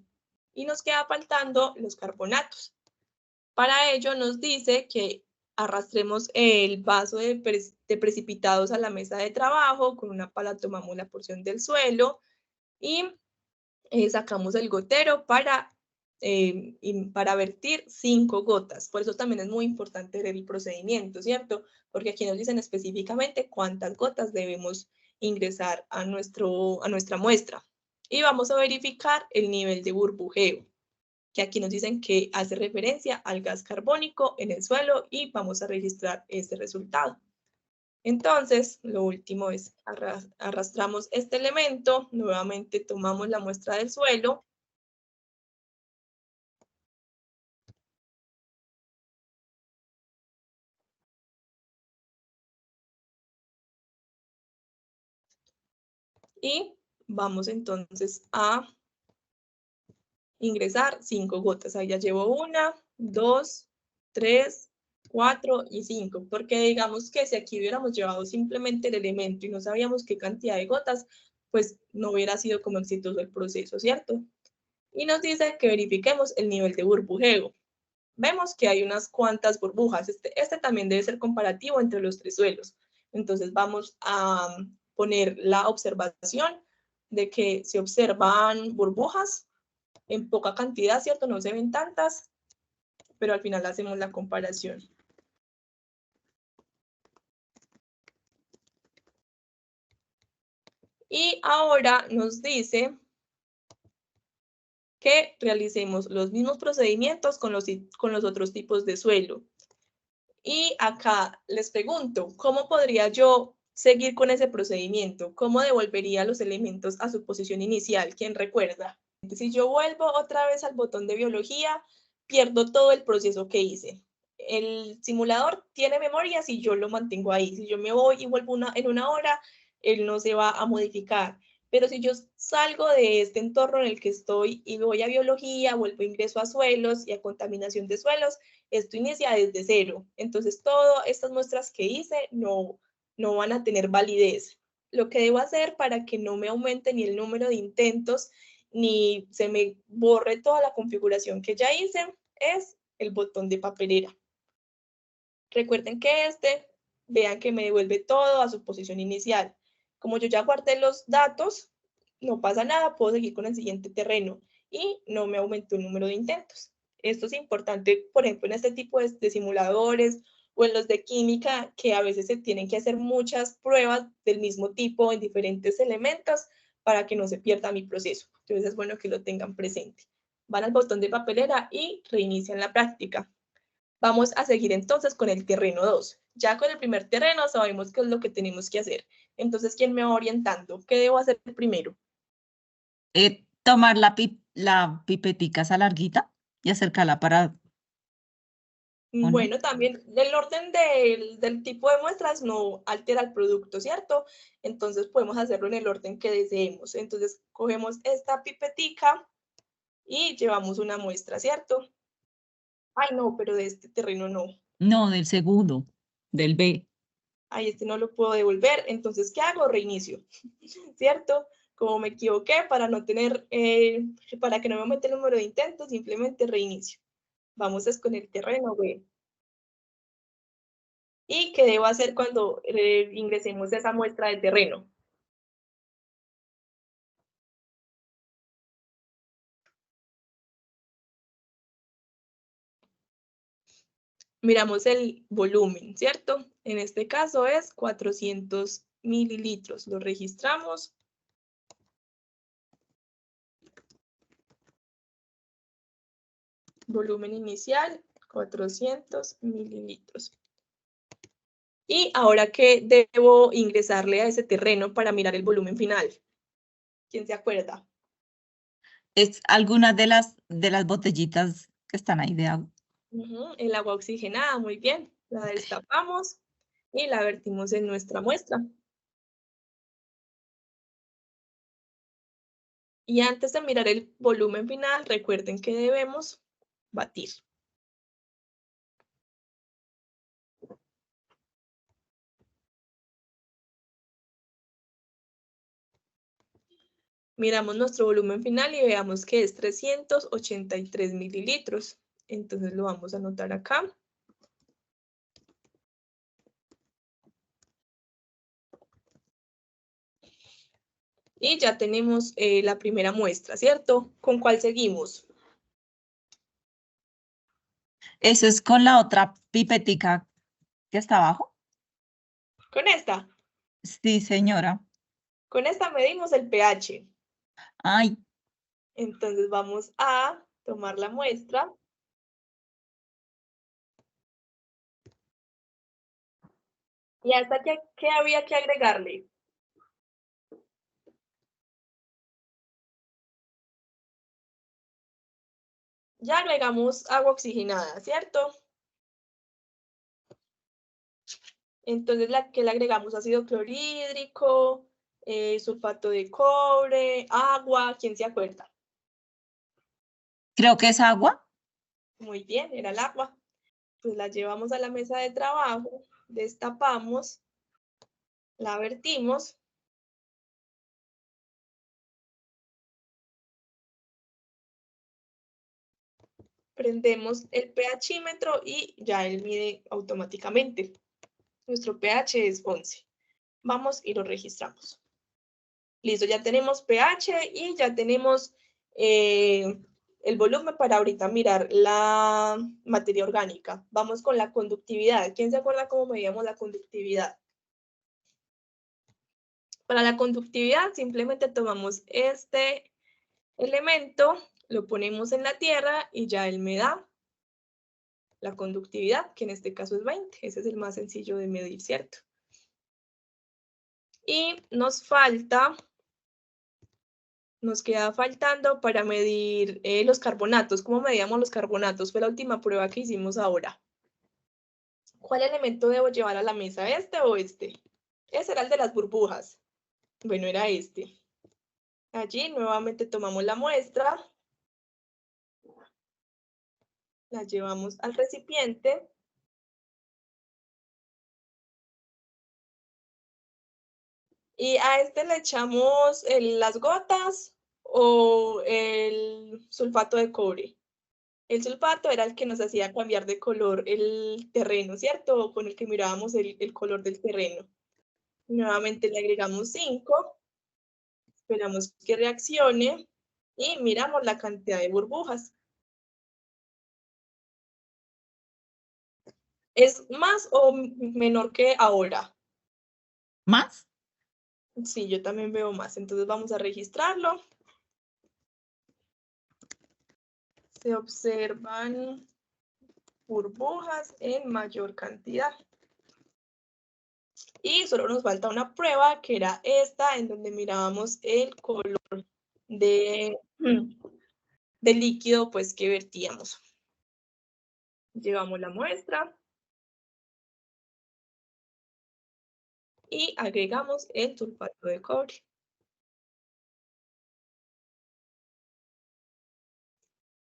Y nos queda faltando los carbonatos. Para ello nos dice que arrastremos el vaso de precipitados a la mesa de trabajo. Con una pala tomamos la porción del suelo y sacamos el gotero para vertir 5 gotas. Por eso también es muy importante ver el procedimiento, ¿cierto? Porque aquí nos dicen específicamente cuántas gotas debemos ingresar a nuestra muestra. Y vamos a verificar el nivel de burbujeo, que aquí nos dicen que hace referencia al gas carbónico en el suelo y vamos a registrar este resultado. Entonces, lo último es arrastramos este elemento, nuevamente tomamos la muestra del suelo. Y vamos entonces a ingresar 5 gotas. Ahí ya llevo 1, 2, 3, 4 y 5. Porque digamos que si aquí hubiéramos llevado simplemente el elemento y no sabíamos qué cantidad de gotas, pues no hubiera sido como exitoso el proceso, ¿cierto? Y nos dice que verifiquemos el nivel de burbujeo. Vemos que hay unas cuantas burbujas. Este también debe ser comparativo entre los 3 suelos. Entonces vamos a poner la observación de que se observan burbujas en poca cantidad, ¿cierto? No se ven tantas, pero al final hacemos la comparación. Y ahora nos dice que realicemos los mismos procedimientos con los otros tipos de suelo. Y acá les pregunto, ¿cómo podría yo seguir con ese procedimiento? ¿Cómo devolvería los elementos a su posición inicial? ¿Quién recuerda? Si yo vuelvo otra vez al botón de biología, pierdo todo el proceso que hice. El simulador tiene memoria si yo lo mantengo ahí. Si yo me voy y vuelvo en una hora, él no se va a modificar. Pero si yo salgo de este entorno en el que estoy y voy a biología, vuelvo ingreso a suelos y a contaminación de suelos, esto inicia desde cero. Entonces, todas estas muestras que hice no van a tener validez. Lo que debo hacer para que no me aumente ni el número de intentos ni se me borre toda la configuración que ya hice es el botón de papelera. Recuerden que vean que me devuelve todo a su posición inicial. Como yo ya guardé los datos, no pasa nada, puedo seguir con el siguiente terreno y no me aumentó el número de intentos. Esto es importante, por ejemplo, en este tipo de simuladores o en los de química, que a veces se tienen que hacer muchas pruebas del mismo tipo en diferentes elementos para que no se pierda mi proceso. Entonces es bueno que lo tengan presente. Van al botón de papelera y reinician la práctica. Vamos a seguir entonces con el terreno 2. Ya con el primer terreno sabemos qué es lo que tenemos que hacer. Entonces, ¿quién me va orientando? ¿Qué debo hacer primero? Tomar la pipetica esa larguita y acercarla para... ¿o no? Bueno, también el orden del tipo de muestras no altera el producto, ¿cierto? Entonces podemos hacerlo en el orden que deseemos. Entonces cogemos esta pipetica y llevamos una muestra, ¿cierto? Ay, no, pero de este terreno no. No, del segundo, del B. Ay, este no lo puedo devolver. Entonces, ¿qué hago? Reinicio, ¿cierto? Como me equivoqué, para no tener, para que no me aumente el número de intentos, simplemente reinicio. Vamos con el terreno B. ¿Y qué debo hacer cuando ingresemos esa muestra de terreno? Miramos el volumen, ¿cierto? En este caso es 400 mililitros. Lo registramos. Volumen inicial, 400 mililitros. Y ahora, ¿qué debo ingresarle a ese terreno para mirar el volumen final? ¿Quién se acuerda? Es alguna de las botellitas que están ahí de agua. El agua oxigenada, muy bien. La destapamos y la vertimos en nuestra muestra. Y antes de mirar el volumen final, recuerden que debemos batir. Miramos nuestro volumen final y veamos que es 383 mililitros. Entonces lo vamos a anotar acá. Y ya tenemos la primera muestra, ¿cierto? ¿Con cuál seguimos? ¿Eso es con la otra pipetica que está abajo? Con esta. Sí, señora. Con esta medimos el pH. Ay, Entonces vamos a tomar la muestra. ¿Y hasta qué había que agregarle? Ya agregamos agua oxigenada, ¿cierto? Entonces, ¿qué le agregamos? Ácido clorhídrico, sulfato de cobre, agua, ¿quién se acuerda? creo que es agua. Muy bien, era el agua. Pues la llevamos a la mesa de trabajo, destapamos, la vertimos. Prendemos el pHímetro y ya él mide automáticamente. Nuestro pH es 11. Vamos y lo registramos. Listo, ya tenemos pH y ya tenemos el volumen para ahorita mirar la materia orgánica. Vamos con la conductividad. ¿Quién se acuerda cómo medíamos la conductividad? Para la conductividad simplemente tomamos este elemento, lo ponemos en la tierra y ya él me da la conductividad, que en este caso es 20. Ese es el más sencillo de medir, ¿cierto? Y nos falta Nos queda faltando para medir los carbonatos. ¿Cómo medíamos los carbonatos? Fue la última prueba que hicimos ahora. ¿Cuál elemento debo llevar a la mesa? ¿Este o este? Ese era el de las burbujas. Bueno, era este. Allí nuevamente tomamos la muestra. La llevamos al recipiente. Y a este le echamos las gotas o el sulfato de cobre. El sulfato era el que nos hacía cambiar de color el terreno, ¿cierto? Con el que mirábamos el color del terreno. Nuevamente le agregamos 5. Esperamos que reaccione y miramos la cantidad de burbujas. ¿Es más o menor que ahora? ¿Más? Sí, yo también veo más. Entonces vamos a registrarlo. Se observan burbujas en mayor cantidad. Y solo nos falta una prueba, que era esta, en donde mirábamos el color del líquido pues, que vertíamos. Llevamos la muestra. Y agregamos el sulfato de cobre.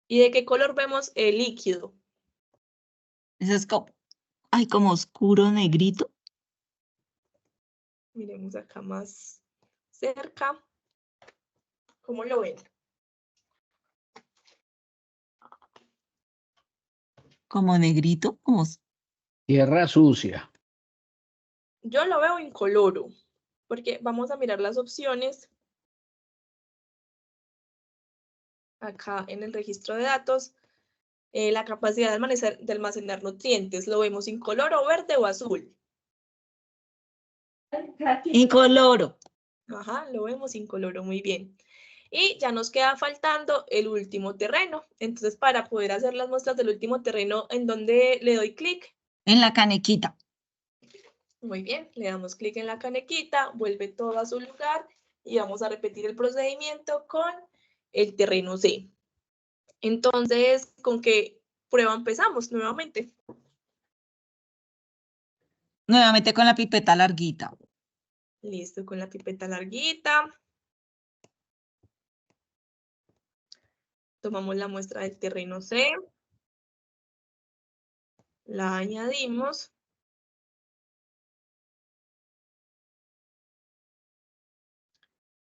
¿Y de qué color vemos el líquido? Eso es como, ay, como oscuro negrito. Miremos acá más cerca. ¿Cómo lo ven? Como negrito, como Tierra sucia. Yo lo veo incoloro, porque vamos a mirar las opciones. Acá en el registro de datos, la capacidad de almacenar nutrientes, ¿lo vemos incoloro, verde o azul? incoloro. Ajá, lo vemos incoloro, muy bien. Y ya nos queda faltando el último terreno. Entonces, para poder hacer las muestras del último terreno, ¿en dónde le doy clic? En la canequita. Muy bien, le damos clic en la canequita, vuelve todo a su lugar y vamos a repetir el procedimiento con el terreno C. Entonces, ¿con qué prueba empezamos nuevamente? Nuevamente con la pipeta larguita. Listo, con la pipeta larguita. Tomamos la muestra del terreno C. La añadimos.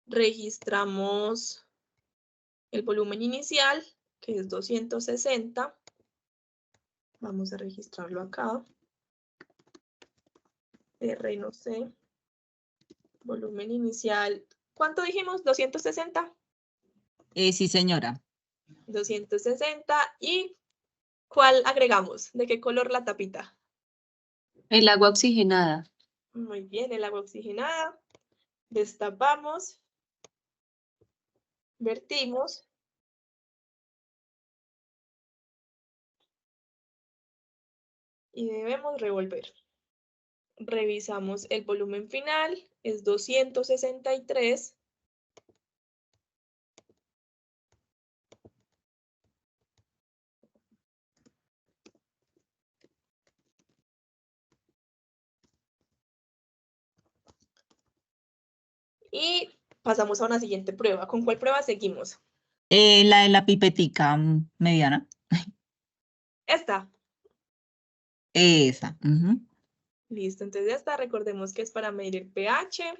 Registramos el volumen inicial, que es 260. Vamos a registrarlo acá. Terreno C. Volumen inicial. ¿Cuánto dijimos? 260. Sí, señora. 260. ¿Y cuál agregamos? ¿De qué color la tapita? El agua oxigenada. Muy bien, el agua oxigenada. Destapamos. Vertimos. Y debemos revolver. Revisamos el volumen final. Es 263. Y pasamos a una siguiente prueba. ¿Con cuál prueba seguimos? La de la pipetica mediana. Esta. Esa. Ujú, Listo, entonces esta recordemos que es para medir el pH.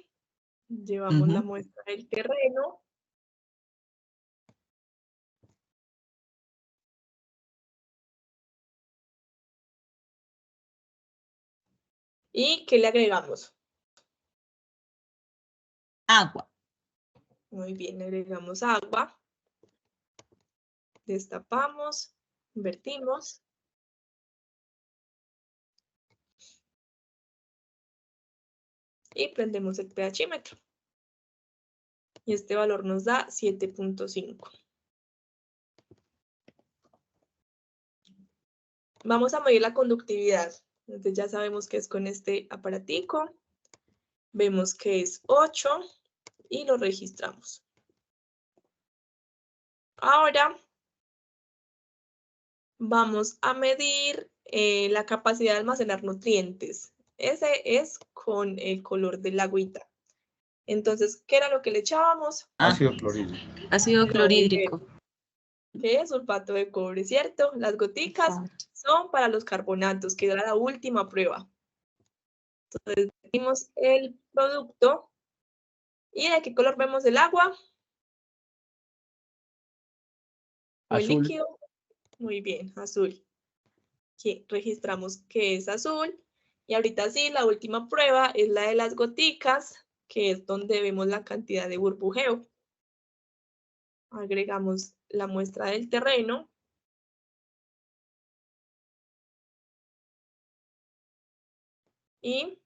Llevamos la ujú. muestra del terreno. ¿Y qué le agregamos? Agua. Muy bien, le agregamos agua. Destapamos, vertimos. Y prendemos el pHímetro. Y este valor nos da 7.5. Vamos a medir la conductividad. Entonces ya sabemos que es con este aparatico. Vemos que es 8 y lo registramos. Ahora vamos a medir la capacidad de almacenar nutrientes. Ese es con el color del agüita. Entonces, ¿qué era lo que le echábamos? Ácido clorhídrico. Ácido clorhídrico. ¿Qué es? Sulfato de cobre, ¿cierto? Las goticas son para los carbonatos, que era la última prueba. Entonces, vimos el producto. ¿Y de qué color vemos el agua? Muy Azul. líquido. Muy bien, azul. Aquí registramos que es azul. Y ahorita sí, la última prueba es la de las goticas, que es donde vemos la cantidad de burbujeo. Agregamos la muestra del terreno. Y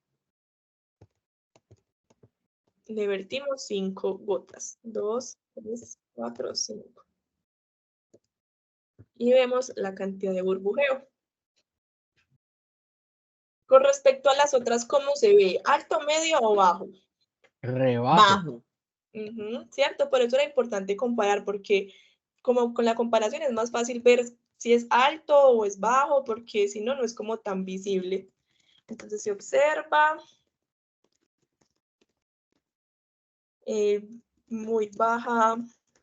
le vertimos 5 gotas. 2, 3, 4, 5. Y vemos la cantidad de burbujeo. Con respecto a las otras, ¿cómo se ve? ¿Alto, medio o bajo? Rebajo. ¿Cierto? Por eso era importante comparar, porque como con la comparación es más fácil ver si es alto o es bajo, porque si no, no es como tan visible. Entonces se observa muy baja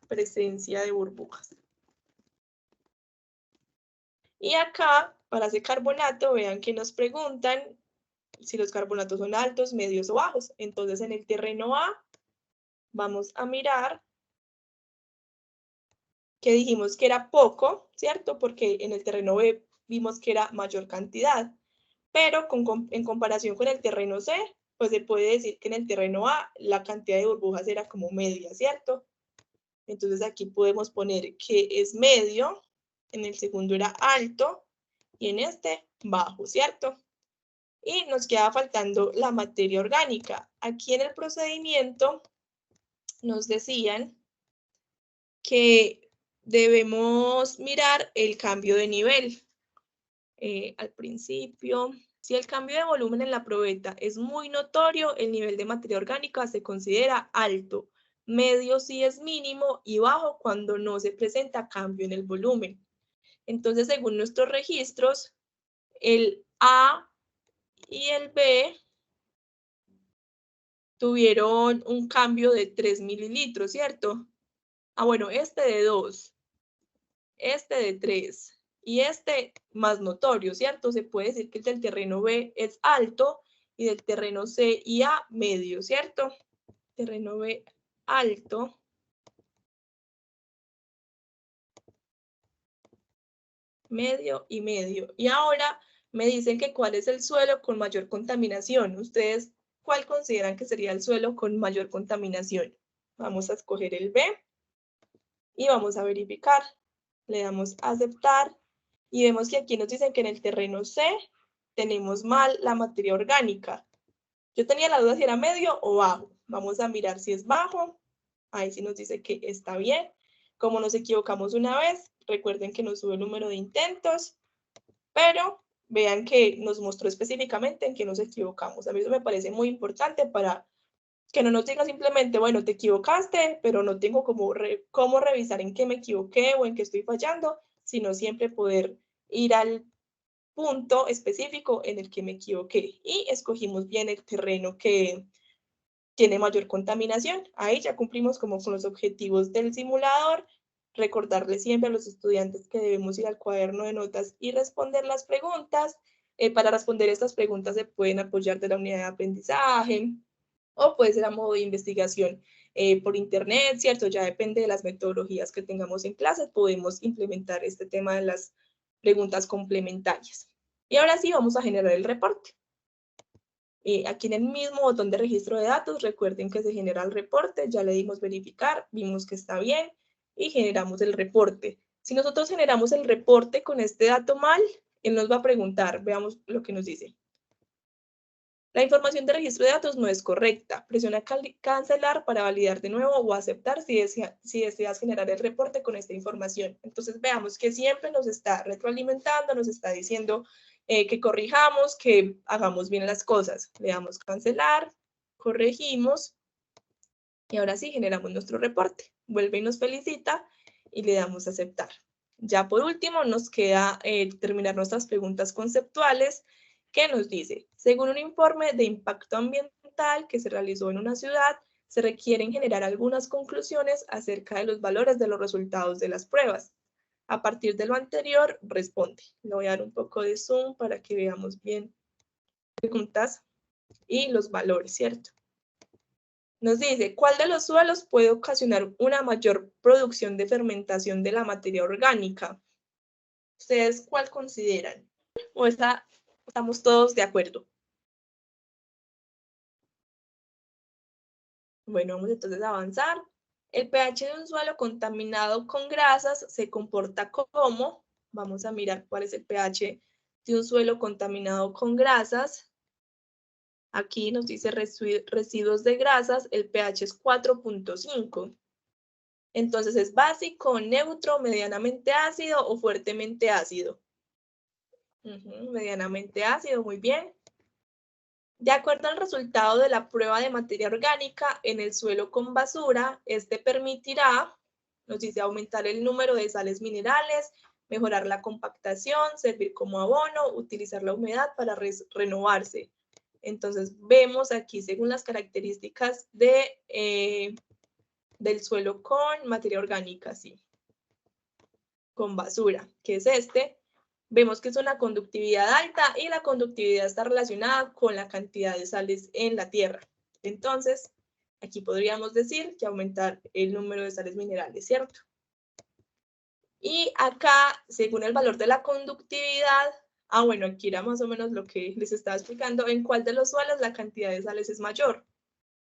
presencia de burbujas. Y acá, para ese carbonato, vean que nos preguntan si los carbonatos son altos, medios o bajos. Entonces, en el terreno A, vamos a mirar que dijimos que era poco, ¿cierto? Porque en el terreno B vimos que era mayor cantidad. Pero en comparación con el terreno C, pues se puede decir que en el terreno A la cantidad de burbujas era como media, ¿cierto? Entonces, aquí podemos poner que es medio, en el segundo era alto, y en este bajo, ¿cierto? Y nos queda faltando la materia orgánica. Aquí en el procedimiento nos decían que debemos mirar el cambio de nivel. Al principio, si el cambio de volumen en la probeta es muy notorio, el nivel de materia orgánica se considera alto, medio si es mínimo y bajo cuando no se presenta cambio en el volumen. Entonces, según nuestros registros, el A y el B tuvieron un cambio de 3 mililitros, ¿cierto? Ah, bueno, este de 2, este de 3 y este más notorio, ¿cierto? Se puede decir que el del terreno B es alto y del terreno C y A medio, ¿cierto? Terreno B alto. Medio y medio. Y ahora me dicen que cuál es el suelo con mayor contaminación. ¿Ustedes cuál consideran que sería el suelo con mayor contaminación? Vamos a escoger el B y vamos a verificar. Le damos a aceptar y vemos que aquí nos dicen que en el terreno C tenemos mal la materia orgánica. Yo tenía la duda si era medio o bajo. Vamos a mirar si es bajo. Ahí sí nos dice que está bien. Como nos equivocamos una vez, recuerden que nos sube el número de intentos, pero vean que nos mostró específicamente en que nos equivocamos. A mí eso me parece muy importante para que no nos diga simplemente, bueno, te equivocaste, pero no tengo cómo revisar en qué me equivoqué o en qué estoy fallando, sino siempre poder ir al punto específico en el que me equivoqué. Y escogimos bien el terreno que tiene mayor contaminación. Ahí ya cumplimos como con los objetivos del simulador. Recordarles siempre a los estudiantes que debemos ir al cuaderno de notas y responder las preguntas. Para responder estas preguntas se pueden apoyar de la unidad de aprendizaje o puede ser a modo de investigación por internet, ¿cierto? Ya depende de las metodologías que tengamos en clase, podemos implementar este tema de las preguntas complementarias. Y ahora sí vamos a generar el reporte. Aquí en el mismo botón de registro de datos, recuerden que se genera el reporte, ya le dimos verificar, vimos que está bien y generamos el reporte. Si nosotros generamos el reporte con este dato mal, él nos va a preguntar, veamos lo que nos dice. La información de registro de datos no es correcta. Presiona cancelar para validar de nuevo o aceptar si deseas generar el reporte con esta información. Entonces veamos que siempre nos está retroalimentando, nos está diciendo que corrijamos, que hagamos bien las cosas. Le damos cancelar, corregimos y ahora sí generamos nuestro reporte. Vuelve y nos felicita y le damos a aceptar. Ya por último nos queda terminar nuestras preguntas conceptuales que nos dice, según un informe de impacto ambiental que se realizó en una ciudad, se requieren generar algunas conclusiones acerca de los valores de los resultados de las pruebas. A partir de lo anterior, responde. Le voy a dar un poco de zoom para que veamos bien preguntas y los valores, ¿cierto? Nos dice, ¿cuál de los suelos puede ocasionar una mayor producción de fermentación de la materia orgánica? ¿Ustedes cuál consideran? ¿O estamos todos de acuerdo? Bueno, vamos entonces a avanzar. El pH de un suelo contaminado con grasas se comporta como, vamos a mirar cuál es el pH de un suelo contaminado con grasas. Aquí nos dice residuos de grasas, el pH es 4.5. Entonces, ¿es básico, neutro, medianamente ácido o fuertemente ácido? Medianamente ácido, muy bien. De acuerdo al resultado de la prueba de materia orgánica en el suelo con basura, este permitirá, nos dice, aumentar el número de sales minerales, mejorar la compactación, servir como abono, utilizar la humedad para renovarse. Entonces, vemos aquí, según las características del suelo con materia orgánica, sí, con basura, que es este. Vemos que es una conductividad alta y la conductividad está relacionada con la cantidad de sales en la tierra. Entonces, aquí podríamos decir que aumentar el número de sales minerales, ¿cierto? Y acá, según el valor de la conductividad, bueno, aquí era más o menos lo que les estaba explicando, en cuál de los suelos la cantidad de sales es mayor.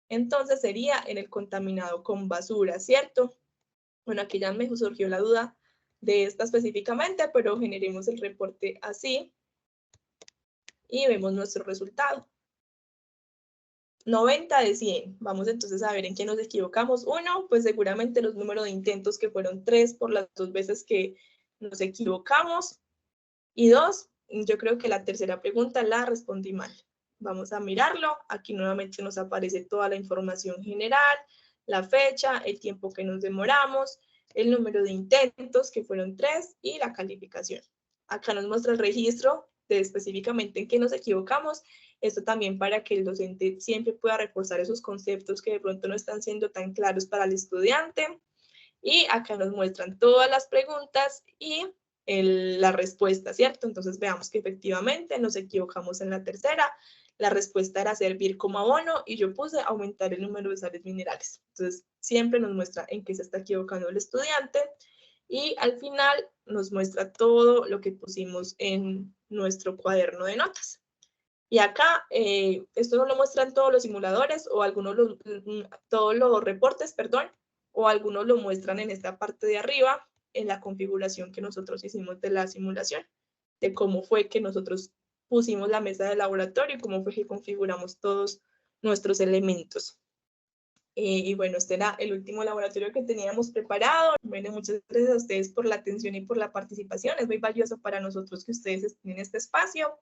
Entonces sería en el contaminado con basura, ¿cierto? Bueno, aquí ya me surgió la duda de esta específicamente, pero generemos el reporte así y vemos nuestro resultado. 90 de 100. Vamos entonces a ver en qué nos equivocamos. 1, pues seguramente los números de intentos que fueron 3 por las 2 veces que nos equivocamos. Y 2, yo creo que la tercera pregunta la respondí mal. Vamos a mirarlo. Aquí nuevamente nos aparece toda la información general, la fecha, el tiempo que nos demoramos, el número de intentos, que fueron 3, y la calificación. Acá nos muestra el registro de específicamente en qué nos equivocamos. Esto también para que el docente siempre pueda reforzar esos conceptos que de pronto no están siendo tan claros para el estudiante. Y acá nos muestran todas las preguntas y la respuesta, ¿cierto? Entonces veamos que efectivamente nos equivocamos en la tercera. La respuesta era servir como abono y yo puse aumentar el número de sales minerales. Entonces siempre nos muestra en qué se está equivocando el estudiante y al final nos muestra todo lo que pusimos en nuestro cuaderno de notas. Y acá, esto no lo muestran todos los simuladores o todos los reportes, perdón, o algunos lo muestran en esta parte de arriba, en la configuración que nosotros hicimos de la simulación, de cómo fue que nosotros pusimos la mesa de laboratorio y cómo fue que configuramos todos nuestros elementos. Y bueno, este era el último laboratorio que teníamos preparado. Bueno, muchas gracias a ustedes por la atención y por la participación. Es muy valioso para nosotros que ustedes estén en este espacio.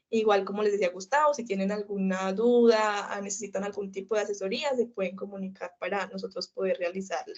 Igual, como les decía Gustavo, si tienen alguna duda, necesitan algún tipo de asesoría, se pueden comunicar para nosotros poder realizarla.